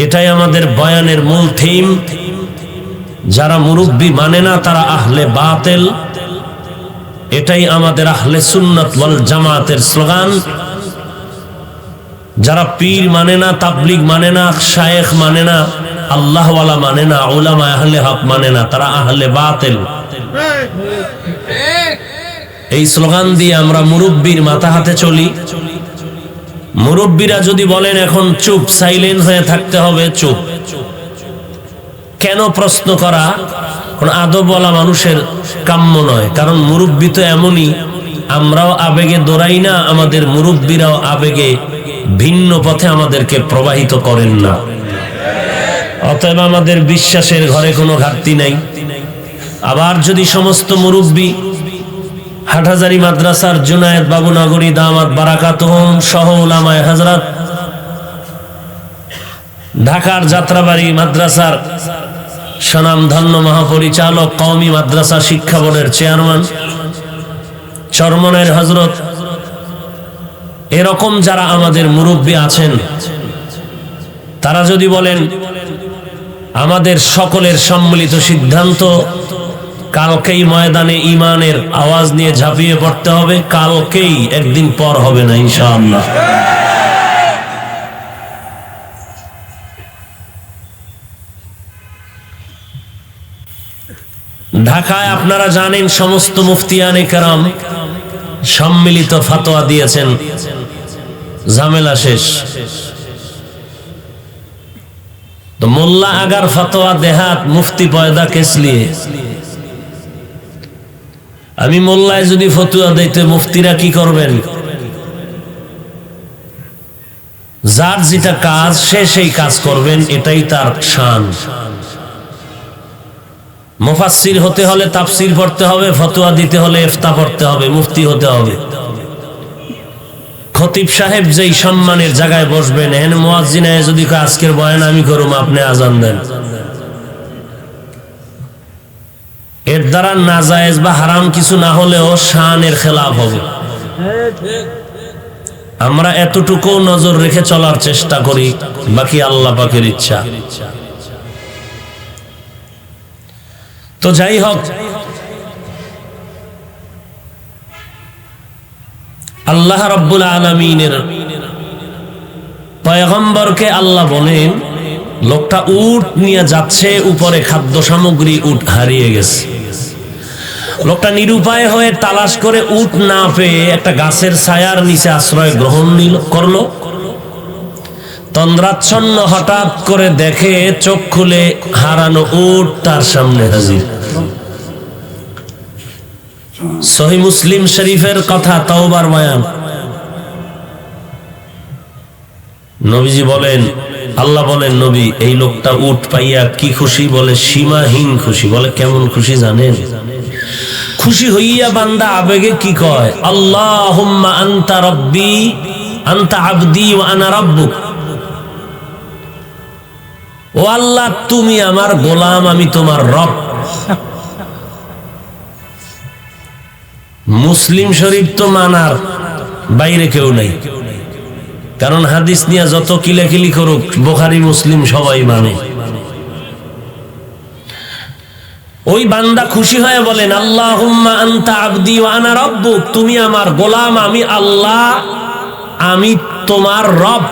এটাই আমাদের বয়ানের মূল থিম। যারা মুরব্বী মানে না তারা আহলে বাতিল, এটাই আমাদের আহলে সুন্নাত ওয়াল জামাতের স্লোগান। যারা পীর মানে না, তাবলীগ মানে না, শায়েখ মানে না, আল্লাহওয়ালা মানে না, উলামা আহলে হক মানে না, তারা আহলে বাতিল। এই স্লোগান দিয়ে আমরা মুরব্বীর মাথা হাতে চলি। মুরব্বীরা যদি বলেন এখন চুপ, সাইলেন্ট হয়ে থাকতে হবে, চুপ। কেন প্রশ্ন করা কোন আদবওয়ালা মানুষের কাম্য নয়। কারণ মুরব্বী তো এমনই, আমরাও আবেগে দৌড়াই না, আমাদের মুরব্বীরাও আবেগে ভিন্ন পথে আমাদেরকে প্রবাহিত করেন না। অতএব আমাদের বিশ্বাসের ঘরে কোনো ঘাটতি নাই। আবার যদি সমস্ত মুরব্বী হাটহাজারী মাদ্রাসার জুনায়েদ বাবু নগরী দামাত বারাকাতুহুম সহ উলামায়ে হযরত, ঢাকার যাত্রাবাড়ি মাদ্রাসার স্বনামধন্য মহাপরিচালক, কওমি মাদ্রাসা শিক্ষা বোর্ডের চেয়ারম্যান, চরমনের হযরত, এরকম যারা আমাদের মুরব্বী আছেন, তারা যদি বলেন আমাদের সকলের সম্মিলিত সিদ্ধান্ত কালকেই ময়দানে ঈমানের আওয়াজ নিয়ে ঝাঁপিয়ে পড়তে হবে, কালকেই, একদিন পর হবে না ইনশাআল্লাহ। ঢাকায় আপনারা জানেন সমস্ত মুফতিয়ানে কেরাম সম্মিলিত ফতোয়া দিয়েছেন, ঝামেলা শেষ। তো মোল্লা আগার ফতোয়া দেহাত, মুফতি পয়দা কেস লিয়ে। আমি মোল্লায় যদি ফতোয়া দিতে, মুফতিরা কি করবেন? যার যেটা কাজ সে সেই কাজ করবেন, এটাই তার শান। মুফাসসির হতে হলে তাফসির পড়তে হবে, ফতোয়া দিতে হলে ইফতা পড়তে হবে, মুফতি হতে হবে। খতিব সাহেব যেই সম্মানের জায়গায় বসবেন, এহেন মুয়াজ্জিন যদি আজকের বয়ান আমি করুম, আপনি আজান দেন, এর দ্বারা নাজায়েজ বা হারাম কিছু না হলেও শানের খেলাফ হবে। আমরা এতটুকু নজর রেখে চলার চেষ্টা করি, বাকি আল্লাহ পাকের ইচ্ছা। তো যাই হোক, আল্লাহ রাব্বুল আলামিনের পয়গম্বরকে আল্লাহ বলেন, লোকটা উট নিয়ে যাচ্ছে, উপরে খাদ্য সামগ্রী, উট হারিয়ে গেছে। লোকটা নিরুপায় হয়ে তালাশ করে উট না পেয়ে একটা গাছের ছায়ার নিচে আশ্রয় গ্রহণ করলো। তন্দ্রাচ্ছন্ন হঠাৎ করে দেখে, চোখ খুলে হারানো উট তার সামনে হাজির। সহিহ মুসলিম শরীফের কথা, তাওবার বয়ান। নবীজি বলেন, আল্লাহ বলেন, নবী এই লোকটা উট পাইয়া কি খুশি? বলে সীমাহীন খুশি। বলে কেমন খুশি জানেন? খুশি হইয়া বান্দা আবেগে কি কয়? আল্লাহুম্মা আনতা রাব্বি, আনতা আবদি ওয়া আনা রাব্বুক। ও আল্লাহ, তুমি আমার গোলাম, আমি তোমার রব। মুসলিম শরীফ তো মানার বাইরে কেউ নাই, কারণ হাদিস নিয়ে যত কিলাকিলি করুক, বুখারী মুসলিম সবাই মানে। ওই বান্দা খুশি হয়ে বলেন আল্লাহুম্মা আনতা আবদি ওয়া আনা রাব্বুক, তুমি আমার গোলাম, আমি আল্লাহ, আমি তোমার রব।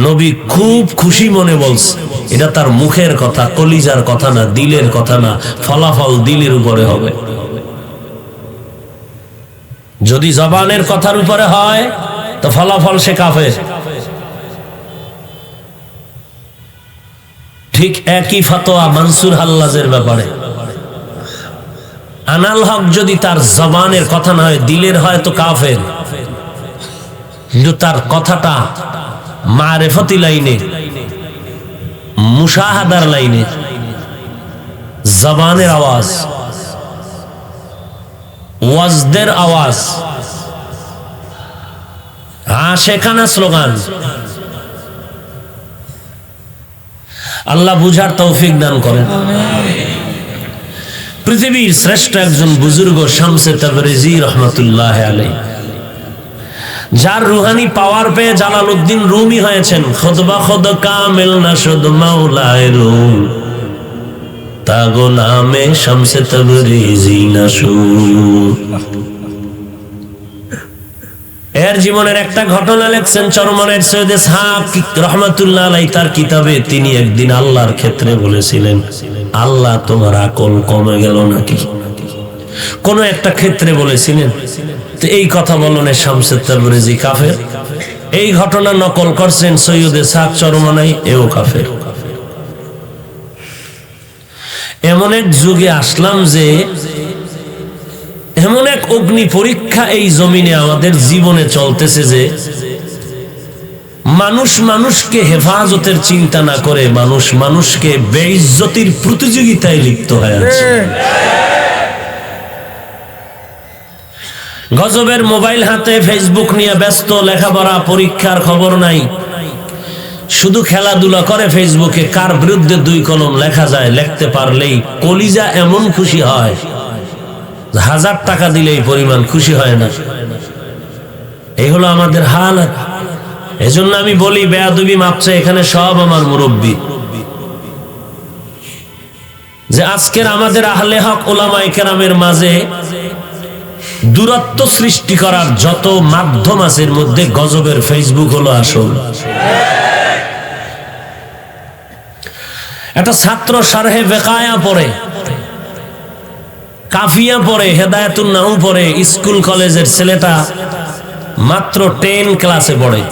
নবী খুব খুশি মনে বলছে। এটা তার মুখের কথা, কলিজার কথা না, দিলের কথা না। ফলাফল দিলের উপরে হবে। যদি জবানের কথার উপরে হয় তো ফলাফল সে কাফের। ঠিক একই ফতোয়া মানসুর হাল্লাজের ব্যাপারে। আনাল হক যদি তার জবানের কথা না হয়, দিলের হয় তো কাফের। কিন্তু তার কথাটা মারেফতি লাইনে, মুশাহাদার লাইনে, জবানের আওয়াজ, ওয়াজদের আওয়াজ, আশেখানা স্লোগান। আল্লাহ বুঝার তৌফিক দান করেন। পৃথিবীর শ্রেষ্ঠ একজন বুজুর্গ শামসে তাবরিজি রহমাতুল্লাহ আলাইহি, যার রুহানি পাওয়ার পেয়ে জালালউদ্দিন রুমি হয়েছেন। খুতবা খুদ কামিল না শুধু মাওলায়ে রুম, তা গোলামে শামসে তাবরিজি না শুধু। এর জীবনের একটা ঘটনা লেখছেন চরমনের সৈয়দ ইসহাক রহমাতুল্লাহ আলাইহি তার কিতাবে। তিনি একদিন আল্লাহর ক্ষেত্রে বলেছিলেন, আল্লাহ তোমার আকল কমে গেল নাকি? কোন একটা ক্ষেত্রে বলেছিলেন। তো এই কথা বলনে শামসে তাবরিজি কাফের। এই ঘটনা নকল করছেন সৈয়দ ইসহাক চরমনাই, এও কাফের। এমন এক যুগে আসলাম যে এমন এক অগ্নি পরীক্ষা এই জমিনে আমাদের জীবনে চলতেছে যে মানুষ মানুষকে হেফাজতের চিন্তা না করে মানুষ মানুষকে বেইজ্জতির প্রতিযোগিতায় লিপ্ত হয়ে আছে। গজবের মোবাইল হাতে, ফেসবুক নিয়ে ব্যস্ত, লেখাপড়া পরীক্ষার খবর নাই, শুধু খেলাধুলা করে ফেসবুকে। কার বিরুদ্ধে 2 কলম লেখা যায়, লিখতে পারলেই কলিজা এমন খুশি হয়, 1000 টাকা দিলেই পরিমাণ খুশি হয় না। এই হলো আমাদের হালত। এজন্য আমি বলি, বেয়াদবি মাপছে এখানে সব আমার মুরব্বী, যে আজকের আমাদের আহলে হক উলামায়ে কেরামের মাঝে দূরত্ব সৃষ্টি করার যত মাধ্যম আছে এর মধ্যে গজবের ফেসবুক হলো আসল। একটা ছাত্র শারহে বেকায়া পড়ে, কাফিয়া পড়ে, হেদায়েতুন নাহু পড়ে, স্কুল কলেজের ছেলেটা মাত্র 10 ক্লাসে পড়ে।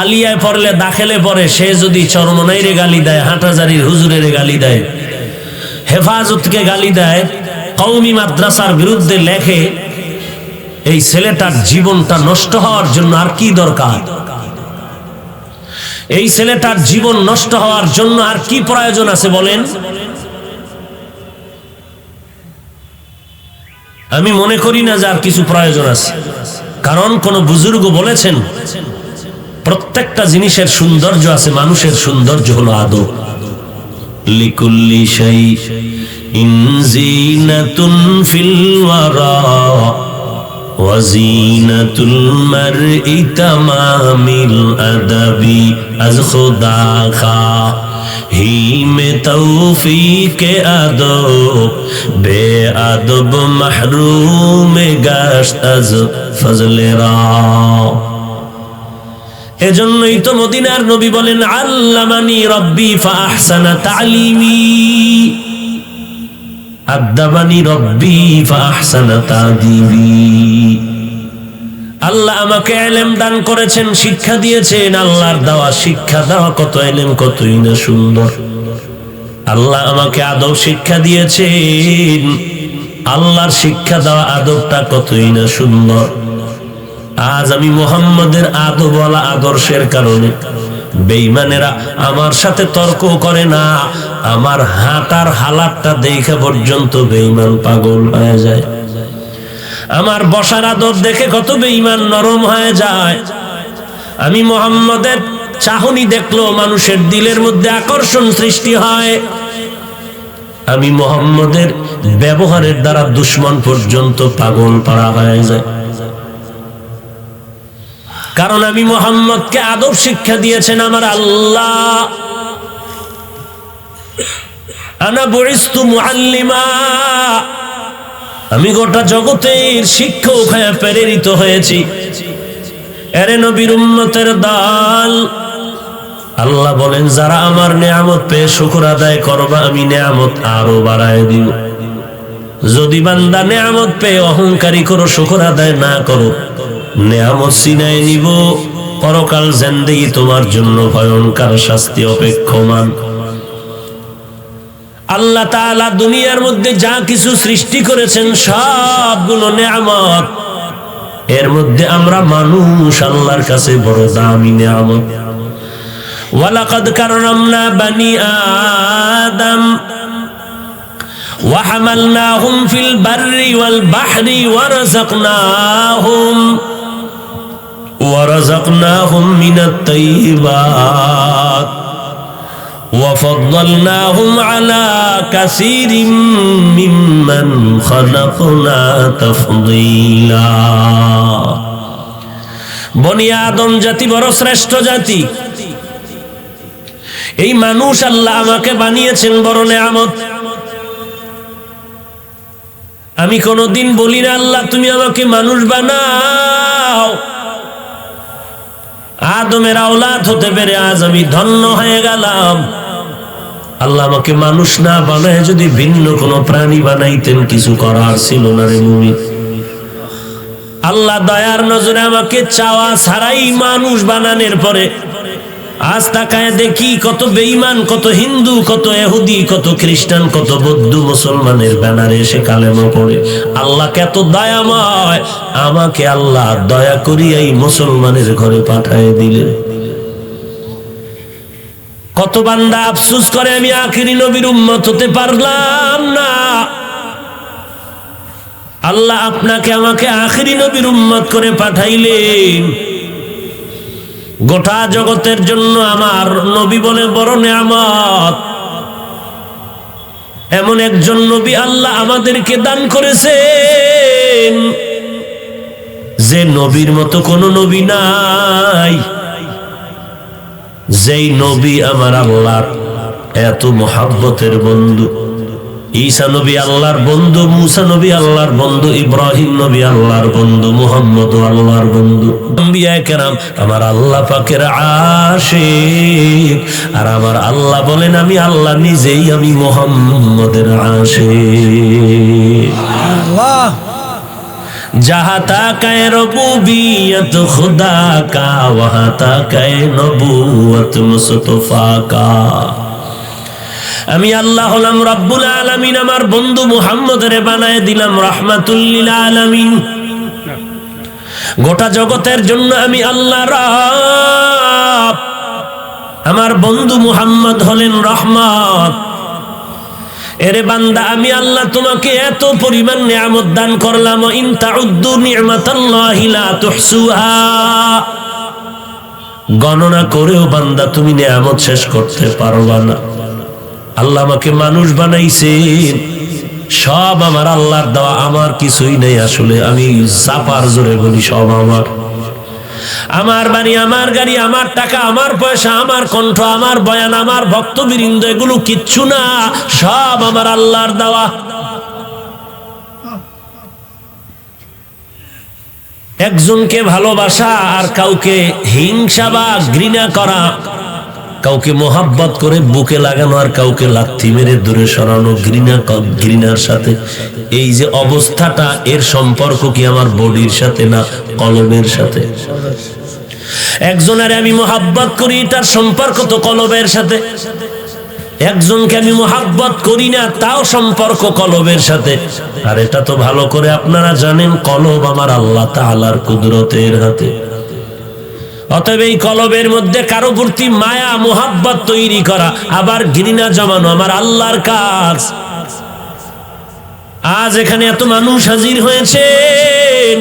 আলিয়ায় পড়লে, দাখিলে পড়ে, সে যদি চরমনাইরে গালি দেয়, হাটহাজারীর হুজুরের গালি দেয়, হেফাজতকে গালি দেয়, কওমি মাদ্রাসার বিরুদ্ধে লেখে, এই ছেলেটার জীবনটা নষ্ট হওয়ার জন্য আর কি দরকার? এই ছেলেটার জীবন নষ্ট হওয়ার জন্য আর কি প্রয়োজন আছে বলেন? আমি মনে করি না যে আর কিছু প্রয়োজন আছে। কারণ কোন বুজুর্গ বলেছেন, প্রত্যেকটা জিনিসের সৌন্দর্য আছে, মানুষের সৌন্দর্য হলো আদব। লিকুল্লি শাইইন জিনাতুন ফিল ওয়ারা ওয়া জিনাতুল মারই তামামিল আদাবি আজ খুদা খা হি মে তৌফিক আদব বে আদব মাহরুম গাশত আজ ফজলে রা। এজন্যই তো মদিনার নবী বলেন, আল্লামানি রব্বি ফাআহসানা তালিমি, আদাবানি রব্বি ফাআহসানা তাদিবি। আল্লাহ আমাকে ইলম দান করেছেন, শিক্ষা দিয়েছেন। আল্লাহর দেওয়া শিক্ষা দেওয়া কত ইলম, কতই না সুন্দর। আল্লাহ আমাকে আদব শিক্ষা দিয়েছেন, আল্লাহর শিক্ষা দেওয়া আদবটা কতই না সুন্দর। আজ আমি মুহাম্মদের আদবওয়ালা আদর্শের কারণে বেঈমানেরা আমার সাথে তর্ক করে না, আমার হাঁটার হালাতটা দেখে পর্যন্ত বেঈমান পাগল হয়ে যায়। আমার বসার আদব দেখে কত বেঈমান নরম হয়ে যায়। আমি মুহাম্মদের চাহনি দেখলো মানুষের দিলের মধ্যে আকর্ষণ সৃষ্টি হয়। আমি মুহাম্মদের ব্যবহারের দ্বারা দুশমন পর্যন্ত পাগল পাড়া হয়ে যায়। কারণ আমি মুহাম্মদকে আদব শিক্ষা দিয়েছেন আমার আল্লাহ। আনা বুইস্তু মুআল্লিমা, আমি গোটা জগতের শিক্ষক হয়ে প্রেরিত হয়েছি। এরে নবীর উম্মতের দল, আল্লাহ বলেন যারা আমার নিয়ামত পেয়ে শুকর আদায় করবা আমি নিয়ামত আরো বাড়ায় দিব। যদি বান্দা নিয়ামত পেয়ে অহংকারী করো, শুকর আদায় না করো, নিয়ামত ছিনায় নিব। পরকাল জিন্দেগি তোমার জন্য ভয়ঙ্কর শাস্তি অপেক্ষমান। আল্লাহ তাআলা দুনিয়ার মধ্যে যা কিছু সৃষ্টি করেছেন সবগুলো নিয়ামত। এর মধ্যে আমরা মানুষ আল্লাহর কাছে বড় দামি নিয়ামত। ওয়ালাকাদ কাররামনা বানি আদম ওয়া হামালনাহুম ফিল বাররি ওয়াল বাহরি ওয়া রাযাকনাহুম মিনাত তাইয়্যিবাত ওয়া ফাদ্দালনাহুম আলা কাসীরিম মিম্মান খালাকনা তাফদীলা। বনি আদম জাতি বড় শ্রেষ্ঠ জাতি। এই মানুষ আল্লাহ আমাকে বানিয়েছেন বড় নিয়ামত। আমি কোনদিন বলি না আল্লাহ তুমি আমাকে মানুষ বানাও। আদমের আওলাদ হতে পেরে আজ আমি ধন্য হয়ে গেলাম। আল্লাহ আমাকে মানুষ না বানায় যদি ভিন্ন কোনো প্রাণী বানাইতেন কিছু করার ছিল না রে মুমিন। আল্লাহ দয়ার নজরে আমাকে চাওয়া ছাড়াই মানুষ বানানোর পরে আজ তাকায় দেখি কত বেঈমান, কত হিন্দু, কত ইহুদি, কত খ্রিস্টান, কত বৌদ্ধ মুসলমানের ব্যানারে এসে কালেমা পড়ে। আল্লাহ কত দয়াময়, আমাকে আল্লাহ দয়া করিয়া এই মুসলমানের ঘরে পাঠায় দিলেন। কত বান্দা আফসোস করে আমি আখিরি নবীর উম্মত হতে পারলাম না। আল্লাহ আপনাকে আমাকে আখিরি নবীর উম্মত করে পাঠাইলেন। গোটা জগতের জন্য আমার নবী বলে বড় নিয়ামত। এমন একজন নবী আল্লাহ আমাদেরকে দান করেছেন যে নবীর মতো কোন নবী নাই। যেই নবী আমার আল্লাহর এত মহব্বতের বন্ধু। ঈসা নবী আল্লাহর বন্ধু, মুসা নবী আল্লাহর বন্ধু, ইব্রাহিম নবী আল্লাহর বন্ধু, মুহাম্মদ আল্লাহর বন্ধু। আম্বিয়া কেরাম আমার আল্লাহ পাকের আশিক। আর আমার আল্লাহ বলেন আমি আল্লাহ নিজেই আমি মুহাম্মদের আশিক। আল্লাহ जहाँ तक रबूबियत खुदा का वहाँ तक नबूवत मुस्तफा का। আমি আল্লাহ হলাম রব্বুল আলামিন। আমার বন্ধু মুহাম্মদের বানায় দিলাম রাহমাতুল লিল আলামিন। গোটা জগতের জন্য আমি আল্লাহ রব। আমার বন্ধু মুহাম্মদ হলেন রহমত। এরে বান্দা আমি আল্লাহ তোমাকে এত পরিমাণ নিয়ামত দান করলাম। ইন তাউদ্দু নি'মাতাল্লাহি লা তুহসুহা, গণনা করেও বান্দা তুমি নিয়ামত শেষ করতে পারবা না। আল্লাহ আমাকে মানুষ বানাইছেন, সব আমার আল্লাহর দেওয়া, আমার কিছুই নেই। আসলে আমি চাপার জোরে বলি সব আমার। আমার বাড়ি, আমার গাড়ি, আমার টাকা, আমার পয়সা, আমার কণ্ঠ, আমার বয়ান, আমার ভক্তবৃন্দ, এগুলো কিচ্ছু না, সব আমার আল্লাহর দেওয়া। একজনকে ভালোবাসা আর কাউকে হিংসা বা ঘৃণা করা, কাউকে মোহাব্বত করে বুকে লাগানো আর কাউকে লাথি মেরে দূরে সরানো, ঘৃণার সাথে, এই যে অবস্থাটা, এর সম্পর্ক কি আমার বডির সাথে না কলবের সাথে? একজনের আমি মোহাব্বত করি, তার সম্পর্ক তো কলবের সাথে। একজনকে আমি মোহাব্বত করি না, তাও সম্পর্ক কলবের সাথে। আর এটা তো ভালো করে আপনারা জানেন, কলব আমার আল্লাহ তাআলার কুদরতের হাতে। অতএব এই কলবের মধ্যে কারো প্রতি মায়া মোহাব্বত তৈরি করা আবার ঘৃণা জমানো আমার আল্লাহর কাজ। আজ এখানে এত মানুষ হাজির হয়েছেন,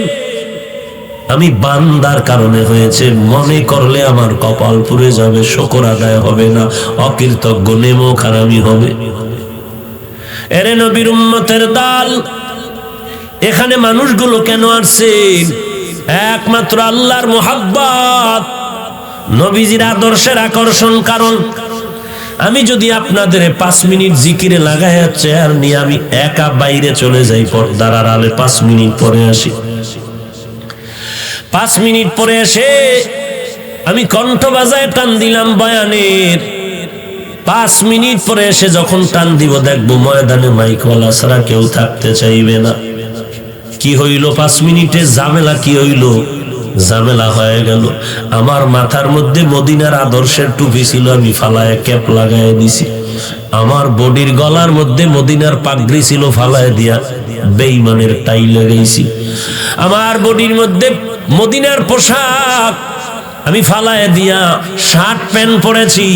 আমি বান্দার কারণে হয়েছে। মনে করলে আমার কপাল পুড়ে যাবে, শুকর আদায় হবে না, অকৃতজ্ঞ নেমো খারামি হবে। এরে নবীর উম্মতের দল, এখানে মানুষগুলো কেন আসছেন? একমাত্র আল্লাহর মোহাব্বত, নবীজির আদর্শের আকর্ষণ। কারণ আমি যদি আপনাদের 5 মিনিট জিকিরে লাগাইয়া চেয়ার নিয়ে আমি একা বাইরে চলে যাই, পর্দার আড়ালে 5 মিনিট পরে আসি, 5 মিনিট পরে এসে আমি কণ্ঠ বাজায় টান দিলাম বয়ানের, 5 মিনিট পরে এসে যখন টান দিব দেখবো ময়দানে মাইকওয়ালা ছাড়া কেউ থাকতে চাইবে না। কি হইল 5 মিনিটে? ঝামেলা কি হইল? ঝামেলা হয়ে গেল। আমার মাথার মধ্যে মদিনার আদর্শের টুপি ছিল, আমি ফালায় ক্যাপ লাগায় দিছি। আমার বডির গলার মধ্যে মদিনার পাগড়ি ছিল, ফালায় দিয়া বেঈমানের টাই লাগাইছি। আমার বডির মধ্যে মদিনার পোশাক আমি ফালায় দিয়া শার্ট প্যান্ট পরেছি।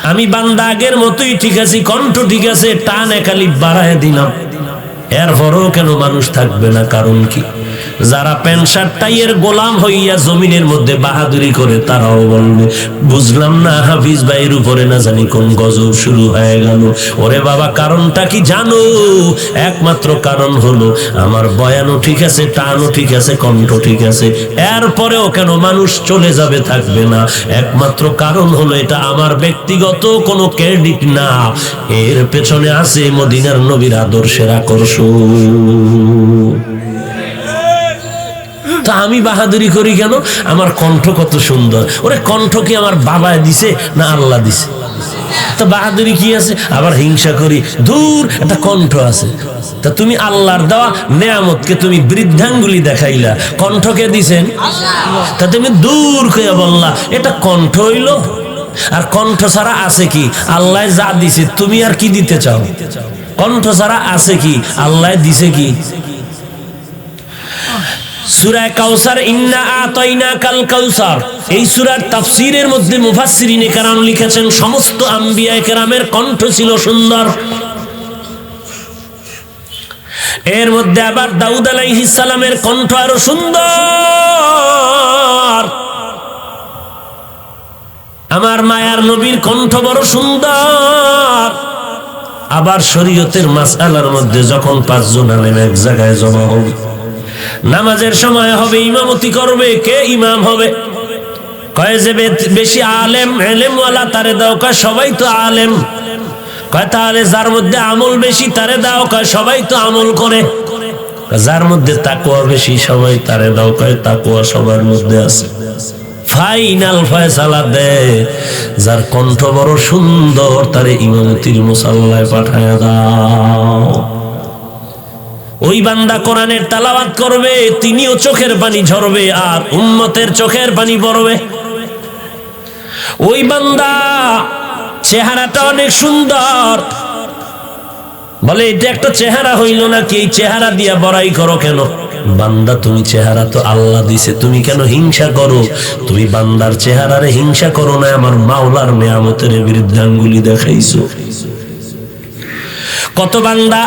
আমি বান্দা আগের মতোই ঠিক আছি, কণ্ঠ ঠিক আছে, টানে খালি বাড়ায় দিলাম। এরপরও কেন মানুষ থাকবে না? কারণ কি? যারা প্যান্ট শার্ট টাইয়ের গোলাম হইয়া জমিনের মধ্যে বাহাদুরি করে তারাও বলবে, বুঝলাম না হাফিজ ভাইয়ের উপরে না জানি কোন গজব শুরু হয়ে গেল। ওরে বাবা, কারণটা কি জানো? একমাত্র কারণ হলো আমার বয়ানও ঠিক আছে, টানও ঠিক আছে, কণ্ঠ ঠিক আছে, এরপরেও কেন মানুষ চলে যাবে, থাকবে না? একমাত্র কারণ হলো এটা আমার ব্যক্তিগত কোনো ক্রেডিট না, এর পেছনে আছে মদিনার নবীর আদর্শের আকর্ষণ। তা আমি বাহাদুরি করি কেন? আমার কণ্ঠ কত সুন্দর। ওরে কণ্ঠ কি আমার বাবায় দিছে না আল্লাহ দিছে? তা বাহাদুরি কি আছে? আবার হিংসা করি, দূর একটা কণ্ঠ আছে। তা তুমি আল্লাহর দেওয়া নেয়ামতকে তুমি বৃদ্ধাঙ্গুলি দেখাইলা, কণ্ঠকে দিছেন তা তুমি দূর কইয়া বললা এটা কণ্ঠ হইল। আর কণ্ঠ ছাড়া আছে কি? আল্লাহ যা দিছে তুমি আর কি দিতে চাও? কণ্ঠ ছাড়া আছে কি? আল্লাহ দিছে কি? সূরা কাউসার, ইন্না আতাইনাকাল কাউসার, এই সূরার তাফসীরের মধ্যে মুফাসসিরিনে কেরাম লিখেছেন সমস্ত আম্বিয়া কেরামের কণ্ঠ ছিল সুন্দর। এর মধ্যে আবার দাউদ আলাইহিস সালামের কণ্ঠ আরো সুন্দর। আমার মায়ার নবীর কণ্ঠ বড় সুন্দর। আবার শরীয়তের মাসআলার মধ্যে যখন 5 জন আলেম এক জায়গায় জমা হবে, নামাজের সময় হবে, ইমামতি করবে, কে ইমাম হবে? কয় যে বেশি আলেম ইলমওয়ালা তারে দাও। কয় সবাই তো আলেম। কয় তাহলে যার মধ্যে আমল বেশি তারে দাও। কয় সবাই তো আমল করে। যার মধ্যে তাকওয়া বেশি সবাই তারে দাও। কয় তাকওয়া সবার মধ্যে আছে। ফাইনাল ফয়সালা দে, যার কণ্ঠ বড় সুন্দর তারে ইমামতির মুসাল্লায় পাঠায় দাও। ওই বান্দা কোরআনের তেলাওয়াত করবে, তিনিও চোখের পানি ঝরবে আর উম্মতের চোখের পানি পড়বে। ওই বান্দা চেহারাটা অনেক সুন্দর, বলে এটা একটা চেহারা হইল নাকি? এই চেহারা দিয়া বড়াই করো কেন? বান্দা তুমি চেহারা তো আল্লাহ দিছে, তুমি কেন হিংসা করো? তুমি বান্দার চেহারারে হিংসা করো না, আমার মাওলার নেয়ামতের বিরুদ্ধে আঙ্গুলি দেখাইছো। কত বান্দা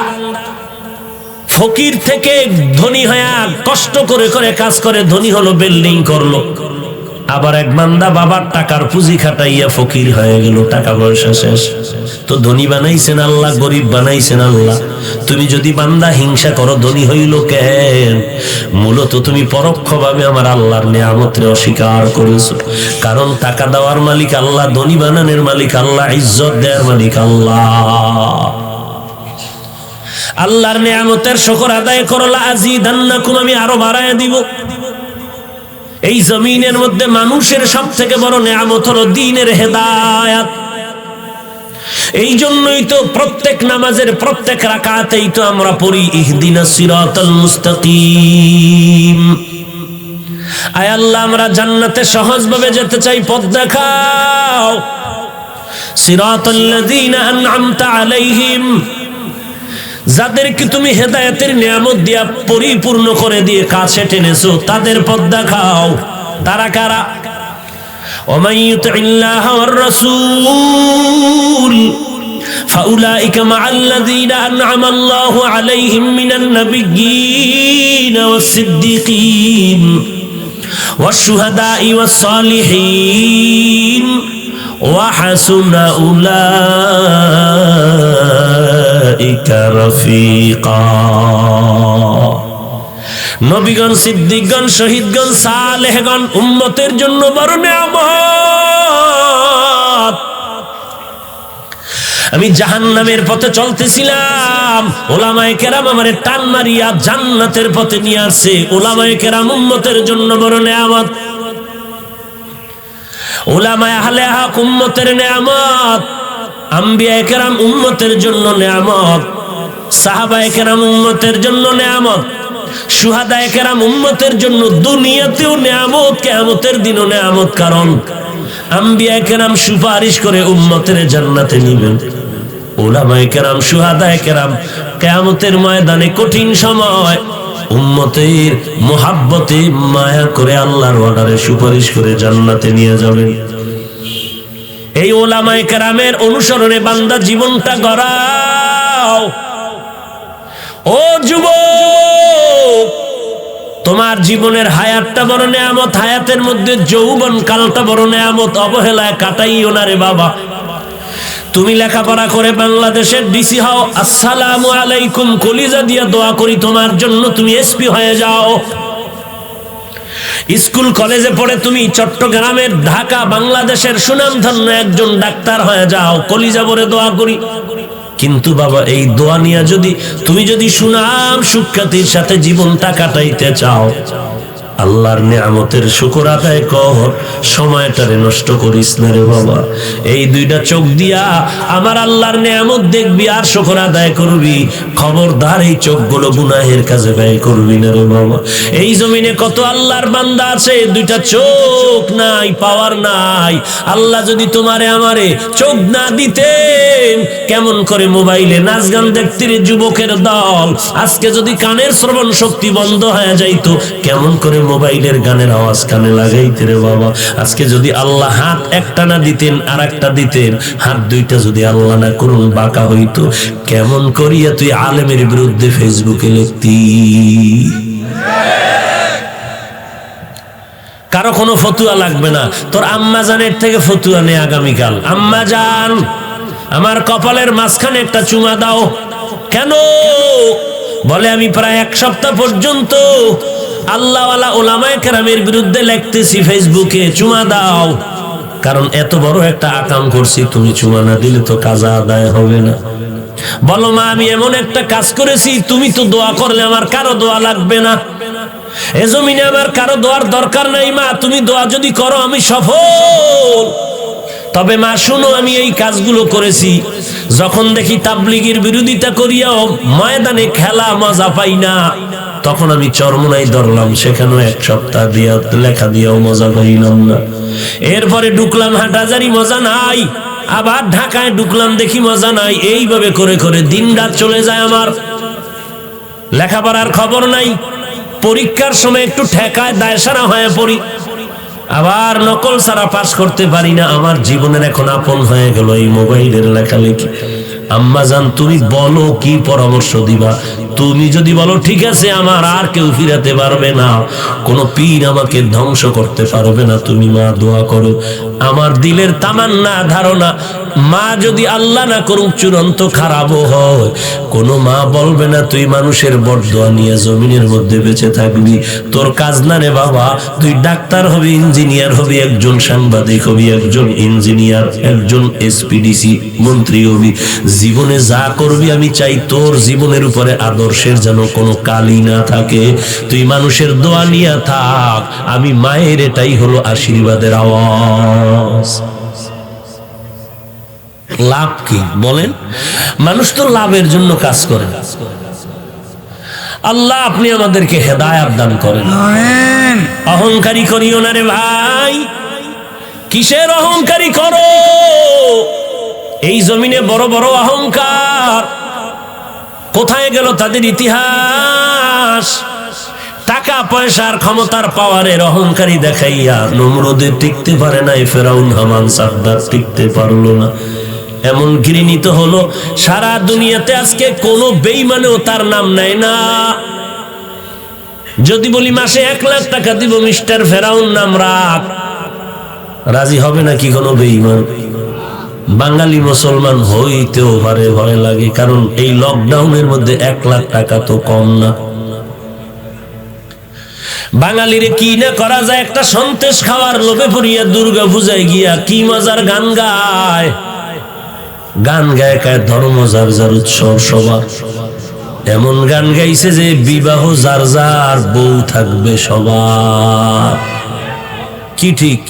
ফকির থেকে ধনী হয়ে কষ্ট করে করে কাজ করে ধনী হলো, বিল্ডিং করলো। আবার এক বান্দা বাবার টাকার পুঁজি খাটাইয়া ফকির হয়ে গেল, টাকা পয়সা শেষ। তো ধনী বানাইছেন আল্লাহ, গরিব বানাইছেন আল্লাহ। তুমি যদি বান্দা হিংসা করো, ধনী হইল কেন? মূলত তুমি পরোক্ষভাবে আমার আল্লাহর নিয়ামতকে অস্বীকার করেছো। কারণ টাকা দেওয়ার মালিক আল্লাহ, ধনী বানানোর মালিক আল্লাহ, ইজ্জত দেওয়ার মালিক আল্লাহ। আল্লাহর নিয়ামতের শুকর আদায় করো, লাযিদান্নাকুম, আমি আরো বাড়ায় দিব। এই জমিনের মধ্যে মানুষের সব থেকে বড় নিয়ামত হলো দ্বীনের হেদায়েত। এই জন্যই তো প্রত্যেক নামাজের প্রত্যেক রাকাতেই তো আমরা পড়ি ইহদিনাস সিরাতাল মুস্তাকিম। আয় আল্লাহ, আমরা জান্নাতে সহজভাবে যেতে চাই, পথ দেখাও। সিরাতাল্লাযীনা আন'আমতা আলাইহিম, যাদেরকে তুমি হেদায়েতের নিয়ামত দিয়া পরিপূর্ণ করে দিয়ে কাছে টেনেছো, তাদের পথ দেখাও। তারা কারা? ওমান ইউতিল্লাহ ওয়ার রাসূল ফাউলাইকা মাআল্লাযীনা আন'আমা আল্লাহু আলাইহিম মিনান নাবিয়্যিন ওয়াস সিদ্দীকিন ওয়াশ শুহাদাই ওয়াস সালিহিন ওয়া হাসুনা উলাইকা রাফিকা। নবীগণ, সিদ্দিকগণ, শহীদগণ, সালেহগণ উম্মতের জন্য বড় নিয়ামত। আমি জাহান্নামের পথে চলতেছিলাম, ওলামায়ে কেরাম আমারে টান মারিয়া জান্নাতের পথে নিয়ে আসছে। ওলামায়ে কেরাম উম্মতের জন্য বড় নেয়ামত, উলামায়ে আহলে হক উম্মতের নেয়ামত, আম্বিয়ায়ে কেরাম উম্মতের জন্য নেয়ামত, সাহাবায়ে কেরাম উম্মতের জন্য নেয়ামত, শুহাদায়ে কেরাম উম্মতের জন্য দুনিয়াতেও নেয়ামত, কিয়ামতের দিনও নেয়ামত। কারণ আম্বিয়ায়ে কেরাম সুপারিশ করে উম্মতের জান্নাতে নিবেন, উলামায়ে কেরাম শুহাদায়ে কেরাম কিয়ামতের ময়দানে কঠিন সময় উম্মতের মুহাব্বতে মায়া করে আল্লাহর অর্ডারে সুপারিশ করে জান্নাতে নিয়ে যাবেন। এই উলামায়ে কেরামের অনুসরণে বান্দা জীবনটা গড়াও। ও যুবক, তোমার জীবনের হায়াতটা বড় নেয়ামত, হায়াতের মধ্যে যৌবন কালটা বড় নেয়ামত। অবহেলায় কাটাইও না রে বাবা। তুমি লেখাপড়া করে বাংলাদেশের ডিসি হও, আসসালামু আলাইকুম কলিজা দিয়া দোয়া করি তোমার জন্য, তুমি এসপি হয়ে যাও। স্কুল কলেজে পড়ে তুমি চট্টগ্রামের, ঢাকা, বাংলাদেশের সুনামধন্য একজন ডাক্তার হয়ে যাও, কলিজা ভরে দোয়া করি। কিন্তু বাবা, এই দোয়া নিয়ে তুমি যদি সুনাম সুখ্যাতির সাথে জীবনটা কাটাইতে চাও, আল্লাহর নিয়ামতের শুকর আদায় কর, সময়টারে নষ্ট করিস না রে বাবা। এই দুইটা চোখ দিয়া আমার আল্লাহর নিয়ামত দেখবি আর শুকর আদায় করবি। খবরদার এই চোখগুলো গুনাহের কাজে ব্যয় করবি না রে বাবা। এই জমিনে কত আল্লাহর বান্দা আছে, দুইটা চোখ নাই, পাওয়ার নাই। আল্লাহ যদি তোমারে আমারে চোখ না দিতেন, কেমন করে মোবাইলে নাচ গান দেখতে রে যুবকের দল। আজকে যদি কানের শ্রবণ শক্তি বন্ধ হয়ে যাইতো, কেমন করে মোবাইলের গানের আওয়াজ কানে লাগাইতে রে বাবা। আজকে যদি আল্লাহ হাত একটা না দিতেন আর একটা দিতেন, হাত দুইটা যদি আল্লাহ না করুন বাঁকা হইতো, কেমন করিয়া তুই আলেমের বিরুদ্ধে ফেসবুকে লিখতি? কারো কোনো ফতুয়া লাগবে না, তোর আম্মা জানের থেকে ফতুয়া নে আগামীকাল। আম্মা জান, আমার কপালের মাঝখানে একটা চুমা দাও। কেন? বলে আমি প্রায় এক সপ্তাহ পর্যন্ত আল্লাহওয়ালা ওলামায়ে কেরামের বিরুদ্ধে লিখতেছি ফেসবুকে, চুমা দাও। কারণ এত বড় একটা আকাম করছি, তুমি চুমা না দিলে তো কাজা আদায় হবে না। বলো মা, আমি এমন একটা কাজ করেছি, তুমি তো দোয়া করলে আমার কারো দোয়া লাগবে না, এ জমিনে আমার কারো দোয়ার দরকার নাই মা, তুমি দোয়া যদি করো আমি সফল। তবে মা শুনো, আমি এই কাজগুলো করেছি, যখন দেখি তাবলীগের বিরোধিতা করিয়াও ময়দানে খেলা মজা পাই না, তখন আমি চরমোনাই ধরলাম, সেখানেও এক সপ্তাহ দিয়া লেখা দিয়াও মজা পাইলাম না। এরপরে ঢুকলাম হাটহাজারি, মজা নাই। আবার ঢাকায় ঢুকলাম, দেখি মজা নাই। এইভাবে করে করে দিন রাত চলে যায় আমার, লেখাপড়ার খবর নাই। পরীক্ষার সময় একটু ঠেকায় দায়সারা হয়ে পড়ি, আবার নকল ছাড়া পাস করতে পারি না। আমার জীবনের এখন আপন হয়ে গেল এই মোবাইলের লেখালেখি। আম্মা জান, তুমি বলো কি পরামর্শ দিবা? তুমি যদি বলো ঠিক আছে, আমার আর কেউ ফিরাতে পারবে না, কোন পীর আমাকে ধ্বংস করতে পারবে না, তুমি মা দোয়া করো। আমার দিলের তামান্না, ধারণা, মা যদি আল্লাহ না করুক চূড়ান্ত খারাপও হয়, কোন মা বলবে না তুই মানুষের বরদোয়া নিয়ে জমিনের মধ্যে বেঁচে থাকবি। তোর কাজ না রে বাবা, তুই ডাক্তার হবি, ইঞ্জিনিয়ার হবি, একজন সাংবাদিক হবি, একজন ইঞ্জিনিয়ার, একজন এসপিডিসি মন্ত্রী হবি। জীবনে যা করবি আমি চাই তোর জীবনের উপরে আদর্শের যেন কোনো কালি না থাকে। তুই মানুষের দোয়া নিয়ে থাক, আমি মায়ের, এটাই হলো আশীর্বাদের আওয়াজ। লাভ কি বলেন? মানুষ তো লাভের জন্য কাজ করে। আল্লাহ আপনি আমাদেরকে হেদায়েত দান করেন। আমিন। অহংকারী করিও না রে ভাই। কিসের অহংকারী করো? এই জমিনে বড় বড় অহংকার, কোথায় গেল তাদের ইতিহাস? টাকা পয়সার ক্ষমতার পাওয়ারের অহংকারী দেখাইয়া নমরুদে টিকতে পারে নাই, ফেরাউন হামান সাদ্দাত টিকতে পারলো না। এমন ঘৃণিত হলো, সারা দুনিয়াতে আজকে কোনো বেঈমানেও তার নাম নেয় না। যদি বলি মাসে 1 লাখ টাকা দিব, মিস্টার ফেরাউন নাম রাখ, রাজি হবে নাকি কোনো বেঈমান? বাঙালি মুসলমান হইতেও পারে, ভয় লাগে, কারণ এই লকডাউনের মধ্যে 1 লাখ টাকা তো কম না। বাঙালিরে কি না করা যায়, একটা সন্তেষ খাওয়ার লোভে পড়িয়া দুর্গা পূজায় গিয়া কি মজার গান গায়। গান গায় গায় ধর্ম যার যার উৎসব সভা, এমন গান গাইছে যে বিবাহ যার যার, বউ থাকবে সবার। কি ঠিক?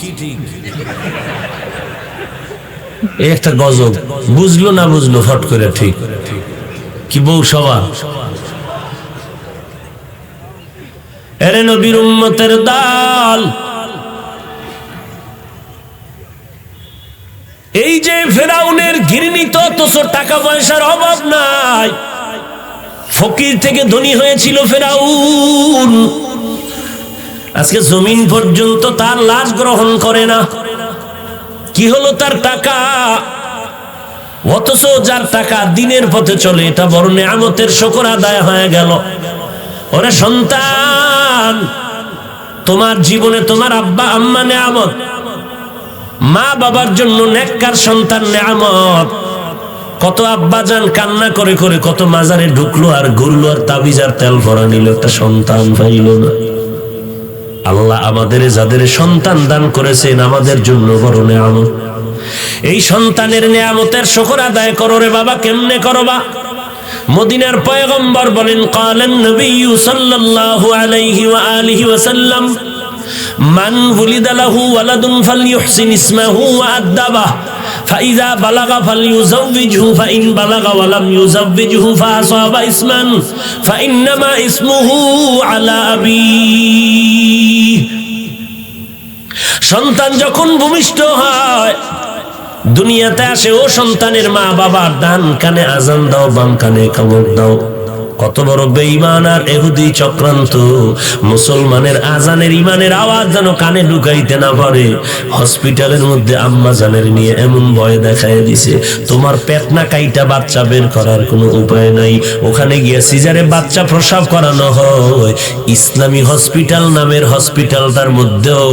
একটা গজব, বুঝলো না বুঝলো ফট করে ঠিক কি বউ সবার। এরে নবীর উম্মতের দল, এই যে ফেরাউনের ঘৃণিত, অথচ টাকা পয়সার অভাব নাই, ফকির থেকে ধনী হয়েছিল ফেরাউন, আজকে জমিন পর্যন্ত তার লাশ গ্রহণ করে না। কি হলো? তার টাকা। অথচ যার টাকা দিনের পথে চলে, এটা বড় নেয়ামতের শুকর আদায় হয়ে গেল। ওরে সন্তান, তোমার জীবনে তোমার আব্বা আম্মা নেয়ামত, মা বাবার জন্য নেককার সন্তান নেয়ামত। কত আব্বাজান কান্না করে করে কত মাজারে ঢুকলো আর ঘুরলো আর তাবিজ আর তেল ভরা নিল, একটা সন্তান পাইল না। আল্লাহ আমাদের যাদের সন্তান দান করেছেন আমাদের জন্য বড় নেয়ামত। এই সন্তানের নেয়ামতের শুকর আদায় করো রে বাবা। কেমনে করবা? মদিনার পয়গম্বর বলেন, ক্বালান নবী সাল্লাল্লাহু আলাইহি ওয়া আলিহি ওয়াসাল্লাম, মান ওয়ালিদা লাহু ওয়ালাদুন ফালইউহসিন ইসমাহু ওয়া আদাবাহু ফাইযা বালাগা ফালইউযাওবিজহু ফাইন বালাগা ওয়া লাম ইউযাওবিজহু ফাআসাবা ইসমান ফাইন্নামা ইসমুহু আলা আবিহি। সন্তান যখন ভূমিষ্ঠ হয়, দুনিয়াতে আসে, ও সন্তানের মা বাবার ডান কানে আজান দাও, বাম কানে কামড় দাও। কত বড় বেঈমান আর ইহুদি চক্রান্ত! মুসলমানের আজানের ইমানের আওয়াজ যেন কানে ঢুকাইতে না পারে, হসপিটালের মধ্যে আম্মা জানের নিয়ে এমন ভয় দেখায় দিছে, তোমার পেট না কাইটা বাচ্চা বের করার কোনো উপায় নাই। ওখানে গিয়ে সিজারে বাচ্চা প্রসব করানো হয়। ইসলামী হসপিটাল নামের হসপিটালটার মধ্যেও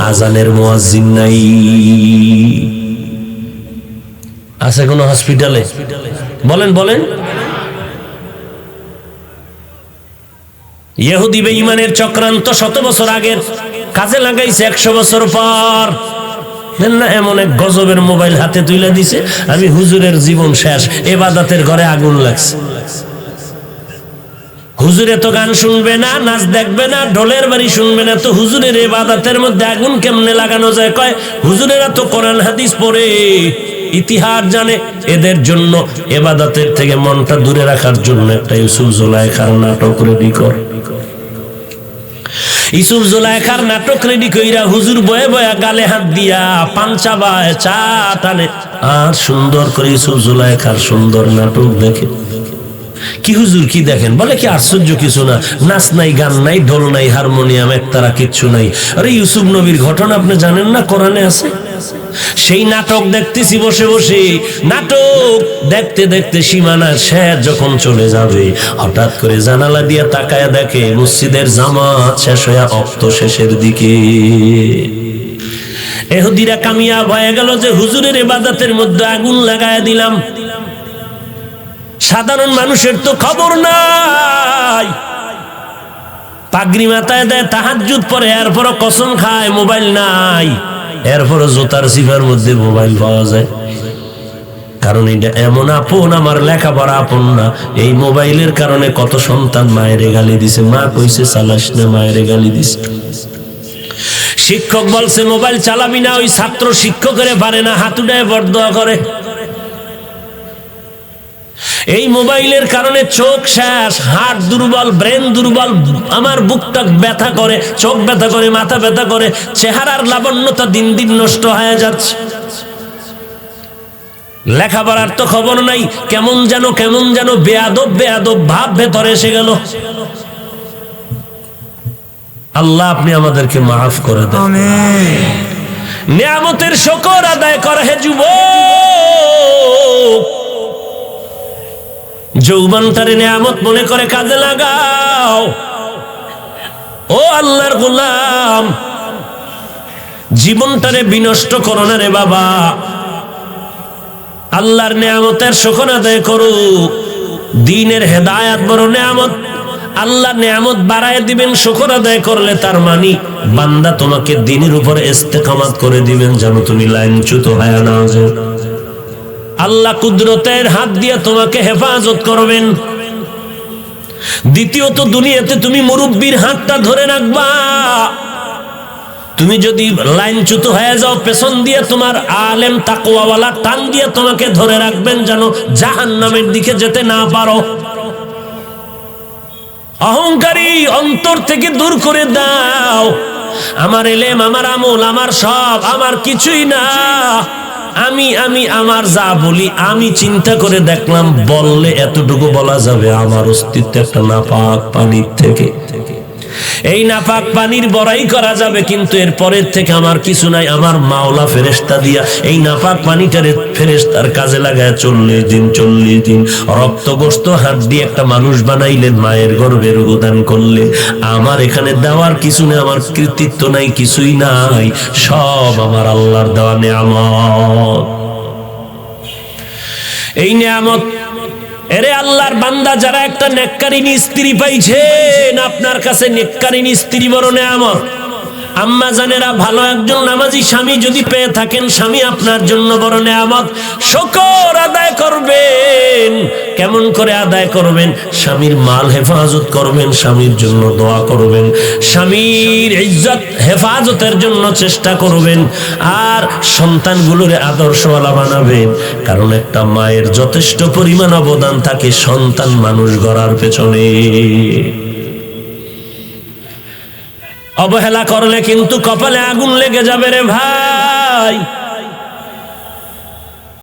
আজানের মুয়াজ্জিন নাই। আছে কোন হসপিটালে? বলেন বলেন। ইহুদি বেঈমানের চক্রান্ত 100 বছর আগের কাজে লাগাইছে 100 বছর পর। না, এমন এক গজবের মোবাইল হাতে তুলে দিছে, আমি হুজুরের জীবন শেষ, ইবাদতের ঘরে আগুন লাগছে। হুজুরে তো গান শুনবে না, নাচ দেখবে না, ঢোলের বাড়ি শুনবে না, তো হুজুরের ইবাদতের মধ্যে আগুন কেমনে লাগানো যায়? কয় হুজুরেরা তো কোরআন হাদিস পড়ে, ইতিহাস জানে। এদের জন্য ইবাদতের থেকে মনটা দূরে রাখার জন্য একটা ইউসুফ জুলাইখার নাটক রেডি কর। ইউসুফ জুলাইখার নাটক রেডি কইরা হুজুর বয়ে বয়ে গালে হাত দিয়া পাঞ্চা বায় চা টানে, আর সুন্দর করে ইউসুফ জুলাইখার সুন্দর নাটক দেখে। কি হুজুর কি দেখেন? বলে কি আশ্চর্য কিছু না, নাচ নাই, গান নাই, ঢোল নাই, হারমোনিয়াম একতারা কিচ্ছু নাই। আরে ইউসুফ নবীর ঘটনা আপনি জানেন না? কোরআনে আছে। সেই নাটক দেখতেছি বসে বসে। নাটক দেখতে দেখতে সীমানার শেষ যখন চলে যাবে, হঠাৎ করে জানালা দিয়া তাকায়া দেখে মসজিদের জামাত শেষ হয়ে অক্ত শেষের দিকে। ইহুদিরা কামিয়াব হয়ে গেল যে হুজুরের ইবাদতের মধ্যে আগুন লাগায়া দিলাম। সাধারণ মানুষের তো খবর নাই, পাগড়ি মাথায় দেয়, তাহাজ্জুদ পড়ে, এরপরও কসম খায় মোবাইল নাই, এরপরও জুতার সিফার মধ্যে মোবাইল পাওয়া যায়। কারণ এটা এমন আপন, আমার লেখাপড়া আপন না। এই মোবাইলের কারণে কত সন্তান মায়ের গালি দিছে, মা কইছে চালাস না, মায়ের গালি দিছে। শিক্ষক বলছে মোবাইল চালাবি না, ওই ছাত্র শিক্ষকের পারে না, হাত উঠায় বরদোয়া করে। এই মোবাইলের কারণে চোখ শেষ, হার্ট দুর্বল, ব্রেন দুর্বল, আমার বুকটা ব্যথা করে, চোখ ব্যথা করে, মাথা ব্যথা করে, চেহারার লাবণ্যতা দিন দিন নষ্ট হয়ে যাচ্ছে। লেখাপড়ার তো খবর নাই, কেমন যেন বেয়াদব বেয়াদব ভাব ভেতরে এসে গেল। আল্লাহ আপনি আমাদেরকে মাফ করে দেন। আমিন। নিয়ামতের শুকর আদায় কর হে যুবক, যৌবনটারে নিয়ামত মনে করে কাজে লাগাও। ও আল্লাহর গোলাম, জীবনটারে বিনষ্ট করো না রে বাবা। আল্লাহর নিয়ামতের শুকর আদায় করো। দ্বীনের হেদায়েত বড় নিয়ামত। আল্লাহ নিয়ামত বাড়ায় দিবেন শুকর আদায় করলে, তার মানে বান্দা তোমাকে দ্বীনের উপরে ইস্তেকামাত করে দিবেন, যেন তুমি লাইনচ্যুত হয়ে না যাও। আল্লাহ কুদরতের হাত দিয়ে তোমাকে হেফাজত করবেন। দ্বিতীয়ত, দুনিয়াতে তুমি মুরব্বির হাতটা ধরে রাখবা। তুমি যদি লাইনচ্যুত হয়ে যাও, পেছন দিয়ে তোমার আলেম তাকওয়াওয়ালা টান দিয়ে তোমাকে ধরে রাখবেন, যেন জাহান্নামের দিকে যেতে না পারো। অহংকারী অন্তর থেকে দূর করে দাও। আমার এলেম, আমার আমল, আমার সব, আমার কিছুই না। আমি আমি আমার যা বলি, আমি চিন্তা করে দেখলাম, বললে এতটুকু বলা যাবে, আমার অস্তিত্ব একটা নাপাক পানির থেকে। এই নাপাক পানির বড়াই করা যাবে, কিন্তু এর পরের থেকে আমার কিছু নাই। আমার মাওলা ফেরেশতা দিয়া এই নাপাক পানিটারে ফেরেশতার কাজে লাগায় 40 দিন রক্ত গোশত হাত দিয়ে একটা মানুষ বানাইলেন, মায়ের গর্ভে রূপদান করলেন। আমার এখানে দেওয়ার কিছু নেই, আমার কৃতিত্ব নাই, কিছুই নাই, সব আমার আল্লাহর দেওয়া নেয়ামত। এই নেয়ামত, এরে আল্লাহর বান্দা, যারা একটা নেককারিনী স্ত্রী পাইছেন, আপনার কাছে নেককারিনী স্ত্রী বড় নেয়ামত। আম্মা জানেরা, ভালো একজন নামাজি স্বামী যদি পেয়ে থাকেন, স্বামী আপনার জন্য বড় নেয়ামত। শুকর আদায় করবেন। কেমন করে আদায় করবেন? স্বামীর মাল হেফাজত করবেন, স্বামীর জন্য দোয়া করবেন, স্বামীর ইজ্জত হেফাজতের জন্য চেষ্টা করবেন, আর সন্তানগুলোরে আদর্শওয়ালা বানাবেন। কারণ একটা মায়ের যথেষ্ট পরিমাণ অবদান থাকে সন্তান মানুষ গড়ার পেছনে। অবহেলা করলে কিন্তু কপালে আগুন লেগে যাবে রে ভাই।